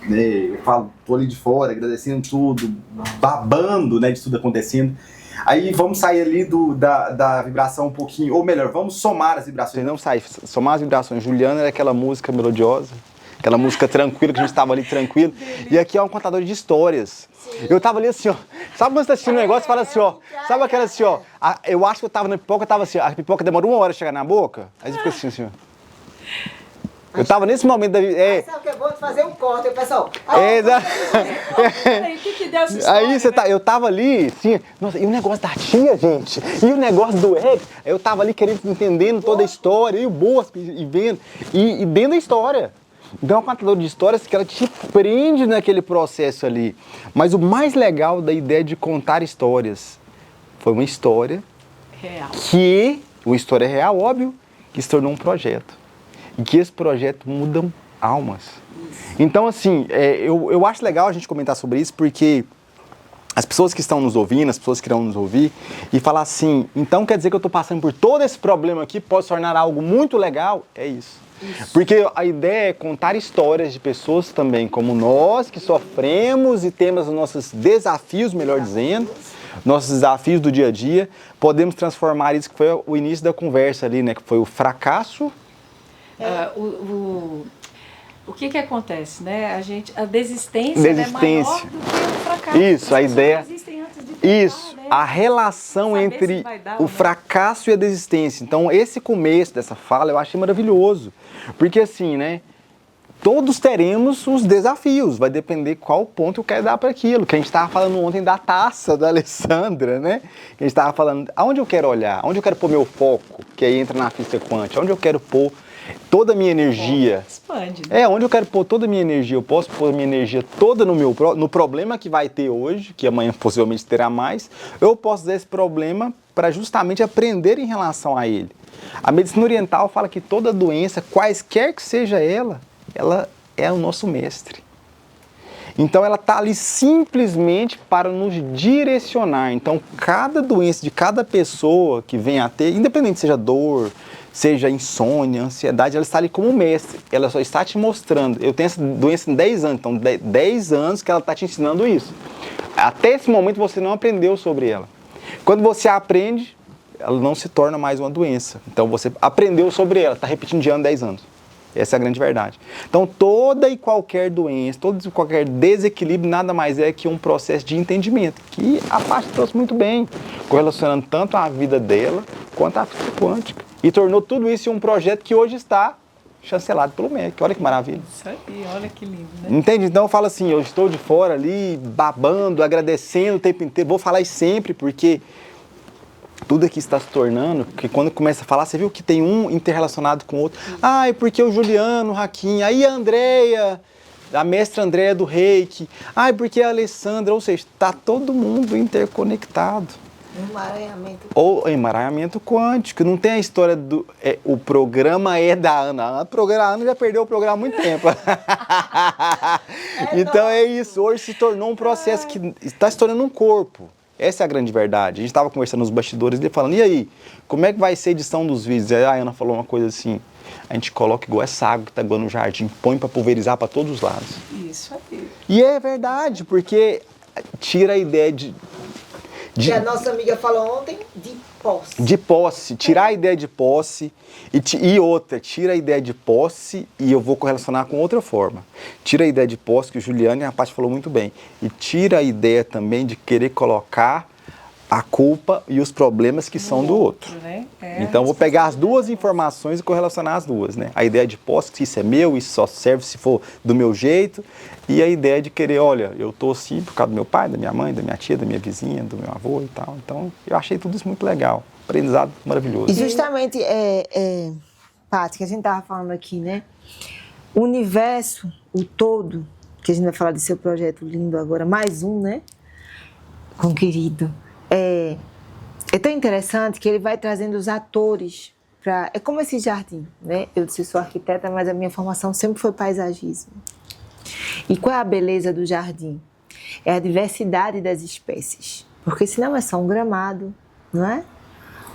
né, eu falo, tô ali de fora, agradecendo tudo, babando, né, de tudo acontecendo. Aí vamos sair ali da vibração um pouquinho, ou melhor, vamos somar as vibrações. Não sai, somar as vibrações. Juliana era aquela música melodiosa, aquela música tranquila, que a gente estava ali tranquilo. E aqui é um contador de histórias. Sim. Eu tava ali assim, ó. Sabe quando você tá assistindo um negócio e fala assim, ó. Sabe aquela assim, ó. Eu acho que eu tava na pipoca, eu tava assim, a pipoca demorou 1 hora a chegar na boca. Aí você fica assim, ó. Eu tava nesse momento da vida. Sabe o que é bom de fazer um corte, pessoal? O que deu essa história, aí você tá, eu tava ali, assim, nossa, e o negócio da tia, gente? E o negócio do Eric? Eu tava ali querendo, entendendo toda a história, e o Boas, e vendo, e dentro da história. Então é uma contadora de histórias que ela te prende naquele processo ali. Mas o mais legal da ideia de contar histórias foi uma história real. Uma história real, óbvio, que se tornou um projeto. E que esse projeto muda almas. Então, assim, eu acho legal a gente comentar sobre isso, porque as pessoas que estão nos ouvindo, as pessoas que irão nos ouvir, e falar assim, então quer dizer que eu estou passando por todo esse problema aqui, pode se tornar algo muito legal? É isso. Porque a ideia é contar histórias de pessoas também como nós, que sofremos e temos os nossos desafios, melhor dizendo, nossos desafios do dia a dia, podemos transformar isso, que foi o início da conversa ali, né, que foi o fracasso. O que acontece, né? A desistência é maior do que o fracasso. Isso, a ideia. Isso, né? a relação entre o fracasso e a desistência. Então, esse começo dessa fala eu achei maravilhoso. Porque assim, né? Todos teremos os desafios, vai depender qual ponto eu quero dar para aquilo. Que a gente estava falando ontem da taça da Alessandra, né? Que a gente estava falando, aonde eu quero olhar, aonde eu quero pôr meu foco, que aí entra na física quântica, onde eu quero pôr toda a minha energia. Expande. Né? Onde eu quero pôr toda a minha energia. Eu posso pôr a minha energia toda no problema que vai ter hoje, que amanhã possivelmente terá mais. Eu posso usar esse problema para justamente aprender em relação a ele. A medicina oriental fala que toda doença, quaisquer que seja ela é o nosso mestre. Então ela está ali simplesmente para nos direcionar. Então cada doença de cada pessoa que vem a ter, independente seja dor, seja insônia, ansiedade, ela está ali como mestre. Ela só está te mostrando. Eu tenho essa doença em 10 anos, então 10 anos que ela está te ensinando isso. Até esse momento você não aprendeu sobre ela. Quando você aprende, ela não se torna mais uma doença. Então você aprendeu sobre ela, está repetindo de ano 10 anos. Essa é a grande verdade. Então toda e qualquer doença, todo e qualquer desequilíbrio nada mais é que um processo de entendimento, que a Paty trouxe muito bem, correlacionando tanto a vida dela quanto a física quântica. E tornou tudo isso em um projeto que hoje está chancelado pelo MEC. Olha que maravilha. Isso aí, olha que lindo, né? Entende? Então eu falo assim, eu estou de fora ali, babando, agradecendo o tempo inteiro. Vou falar isso sempre, porque tudo aqui está se tornando, porque quando começa a falar, você viu que tem um interrelacionado com o outro. Ah, é porque o Juliano, o Raquinho, aí a Andréia, a mestra Andréia do Reiki. Ah, é porque a Alessandra, ou seja, está todo mundo interconectado. Emaranhamento quântico. Não tem a história do... o programa é da Ana. A Ana já perdeu o programa há muito tempo. Então é isso. Hoje se tornou um processo que está se tornando um corpo. Essa é a grande verdade. A gente estava conversando nos bastidores e falando, e aí, como é que vai ser a edição dos vídeos? Aí a Ana falou uma coisa assim, a gente coloca igual essa água que está igual no jardim, põe para pulverizar para todos os lados. Isso aí. E é verdade, porque tira a ideia que a nossa amiga falou ontem, de posse. De posse, tirar a ideia de posse e outra, tira a ideia de posse e eu vou correlacionar com outra forma. Tira a ideia de posse, que o Juliano e a Paty falou muito bem, e tira a ideia também de querer colocar a culpa e os problemas que são do outro. Né? Então vou pegar as duas informações e correlacionar as duas, né? A ideia de posse, que isso é meu, isso só serve se for do meu jeito, e a ideia de querer, olha, eu tô assim por causa do meu pai, da minha mãe, da minha tia, da minha vizinha, do meu avô e tal. Então eu achei tudo isso muito legal, aprendizado maravilhoso. E justamente, Paty, que a gente tava falando aqui, né? O universo, o todo, que a gente vai falar de seu projeto lindo agora, mais um, né? Com o querido. É tão interessante que ele vai trazendo os atores para... É como esse jardim, né? Eu sou arquiteta, mas a minha formação sempre foi paisagismo. E qual é a beleza do jardim? É a diversidade das espécies. Porque senão é só um gramado, não é?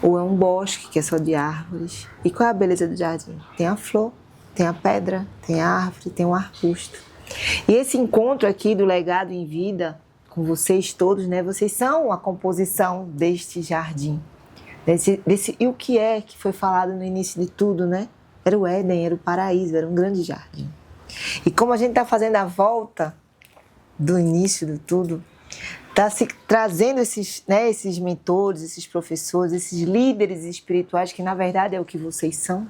Ou é um bosque que é só de árvores. E qual é a beleza do jardim? Tem a flor, tem a pedra, tem a árvore, tem um arbusto. E esse encontro aqui do Legado em Vida, com vocês todos, né? Vocês são a composição deste jardim. E o que foi falado no início de tudo, né? Era o Éden, era o paraíso, era um grande jardim. E como a gente está fazendo a volta do início de tudo, está se trazendo esses mentores, esses professores, esses líderes espirituais, que na verdade é o que vocês são.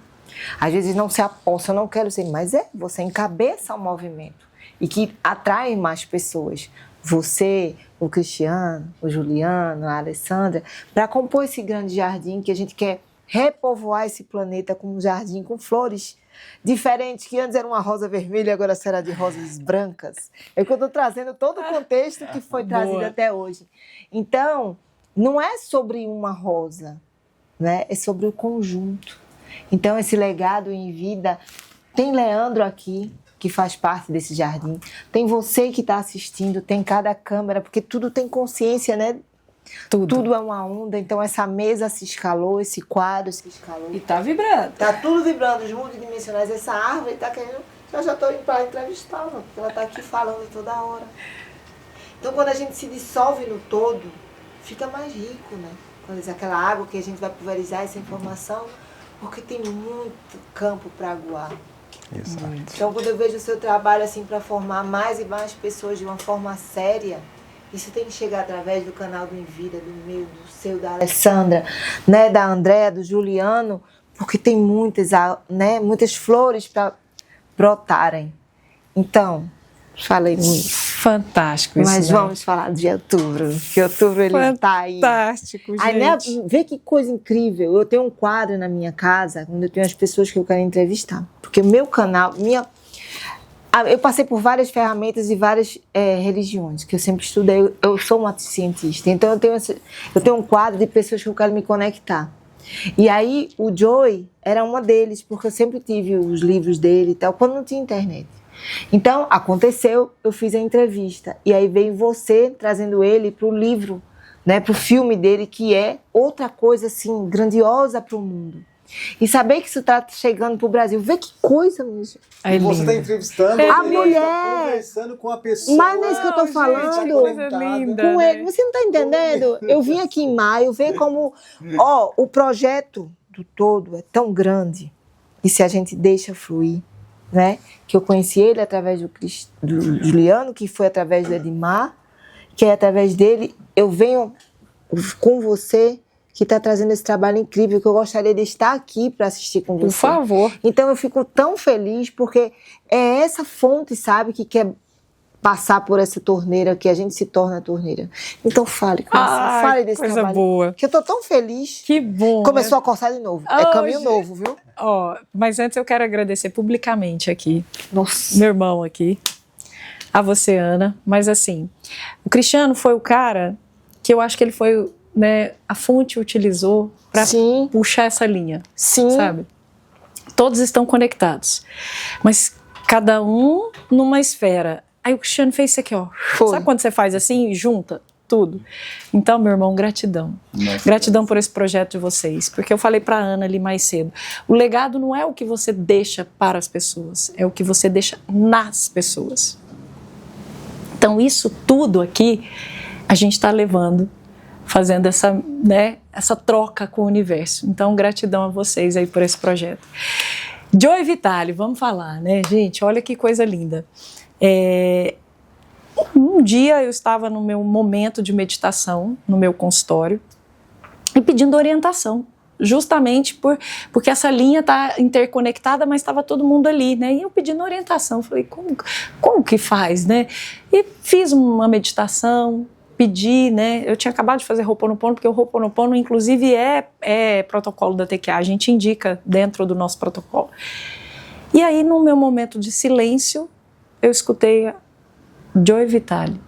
Às vezes não se aposta, eu não quero ser, mas você encabeça o movimento e que atrai mais pessoas. Você, o Cristiano, o Juliano, a Alessandra, para compor esse grande jardim que a gente quer repovoar esse planeta com um jardim com flores diferente, que antes era uma rosa vermelha, agora será de rosas brancas. É que eu estou trazendo todo o contexto que foi trazido até hoje. Então, não é sobre uma rosa, né? É sobre o conjunto. Então, esse legado em vida, tem Leandro aqui, que faz parte desse jardim, tem você que está assistindo, tem cada câmera, porque tudo tem consciência, né? Tudo é uma onda, então essa mesa se escalou, esse quadro se escalou. E tá vibrando. Tá tudo vibrando, os multidimensionais, essa árvore tá querendo... Eu já estou indo para entrevistá-la, porque ela tá aqui falando toda hora. Então, quando a gente se dissolve no todo, fica mais rico, né? Quando diz aquela água que a gente vai pulverizar essa informação, porque tem muito campo para aguar. Exato. Então, quando eu vejo o seu trabalho assim para formar mais e mais pessoas de uma forma séria, isso tem que chegar através do canal do Em Vida, do meu, do seu, da Alessandra, né, da Andréa, do Juliano, porque tem muitas, né, muitas flores para brotarem. Então, falei muito. Fantástico isso, mas vamos falar de outubro, que outubro ele está aí. Fantástico, gente. Aí, né, vê que coisa incrível. Eu tenho um quadro na minha casa, onde eu tenho as pessoas que eu quero entrevistar. Porque o meu canal, eu passei por várias ferramentas e várias religiões, que eu sempre estudei. Eu sou uma cientista, então eu tenho um quadro de pessoas que eu quero me conectar. E aí, o Joey era uma deles, porque eu sempre tive os livros dele e tal, quando não tinha internet. Então, aconteceu, eu fiz a entrevista. E aí veio você trazendo ele para o livro, né, para o filme dele, que é outra coisa assim, grandiosa para o mundo. E saber que isso está chegando para o Brasil. Vê que coisa, mesmo. E você está entrevistando a mulher, tá conversando com a pessoa. Mas não é isso que eu estou falando. Gente, que coisa linda, com né? ele. Você não está entendendo? Eu vim aqui em maio, ver como o projeto do todo é tão grande. E se a gente deixa fluir, né? Que eu conheci ele através do Juliano, que foi através do Edmar, que é através dele. Eu venho com você, que está trazendo esse trabalho incrível, que eu gostaria de estar aqui para assistir com você. Por favor. Então eu fico tão feliz, porque é essa fonte, sabe, que quer passar por essa torneira, que a gente se torna a torneira. Então fale desse coisa trabalho. Boa. Que eu tô tão feliz. Que bom. Começou a coçar de novo. É caminho novo, viu? Mas antes eu quero agradecer publicamente aqui. Nossa. Meu irmão aqui. A você, Ana. Mas assim, o Cristiano foi o cara que eu acho que ele foi, né, a fonte utilizou para puxar essa linha. Sim. Sabe? Todos estão conectados. Mas cada um numa esfera. Aí o Cristiano fez isso aqui, ó. Foi. Sabe quando você faz assim e junta tudo? Então, meu irmão, gratidão. Nossa, gratidão por esse projeto de vocês. Porque eu falei para a Ana ali mais cedo. O legado não é o que você deixa para as pessoas, é o que você deixa nas pessoas. Então, isso tudo aqui, a gente está levando, fazendo essa, né, essa troca com o universo. Então, gratidão a vocês aí por esse projeto. Joey Vitale, vamos falar, né, gente? Olha que coisa linda. Um dia eu estava no meu momento de meditação, no meu consultório, e pedindo orientação, justamente porque essa linha está interconectada, mas estava todo mundo ali, né? E eu pedindo orientação, falei, como que faz, né? E fiz uma meditação, pedi, né? Eu tinha acabado de fazer Ho'oponopono, porque o Ho'oponopono, inclusive, é protocolo da TQA, a gente indica dentro do nosso protocolo. E aí, no meu momento de silêncio, eu escutei Joey Vitale.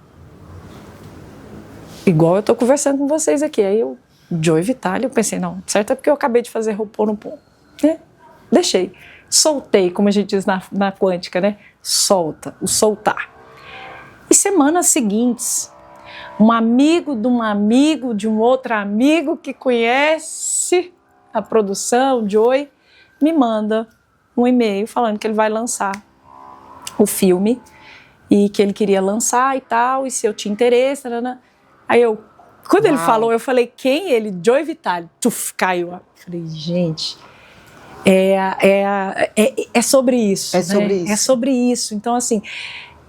Igual eu tô conversando com vocês aqui. Aí eu, Joey Vitale, eu pensei, não, certo é porque eu acabei de fazer Ho'oponopono. Né? Deixei. Soltei, como a gente diz na quântica, né? Solta, o soltar. E semanas seguintes, um amigo de um outro amigo que conhece a produção, Joey, me manda um e-mail falando que ele vai lançar o filme e que ele queria lançar e tal, e se eu tinha interesse, né? Aí quando ele falou, eu falei, quem? Ele, Joey Vitale. Tuf, caiu. Falei, gente, é sobre isso. É sobre isso. Então, assim,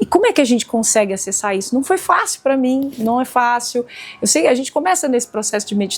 e como é que a gente consegue acessar isso? Não foi fácil para mim, não é fácil. Eu sei, a gente começa nesse processo de meditação,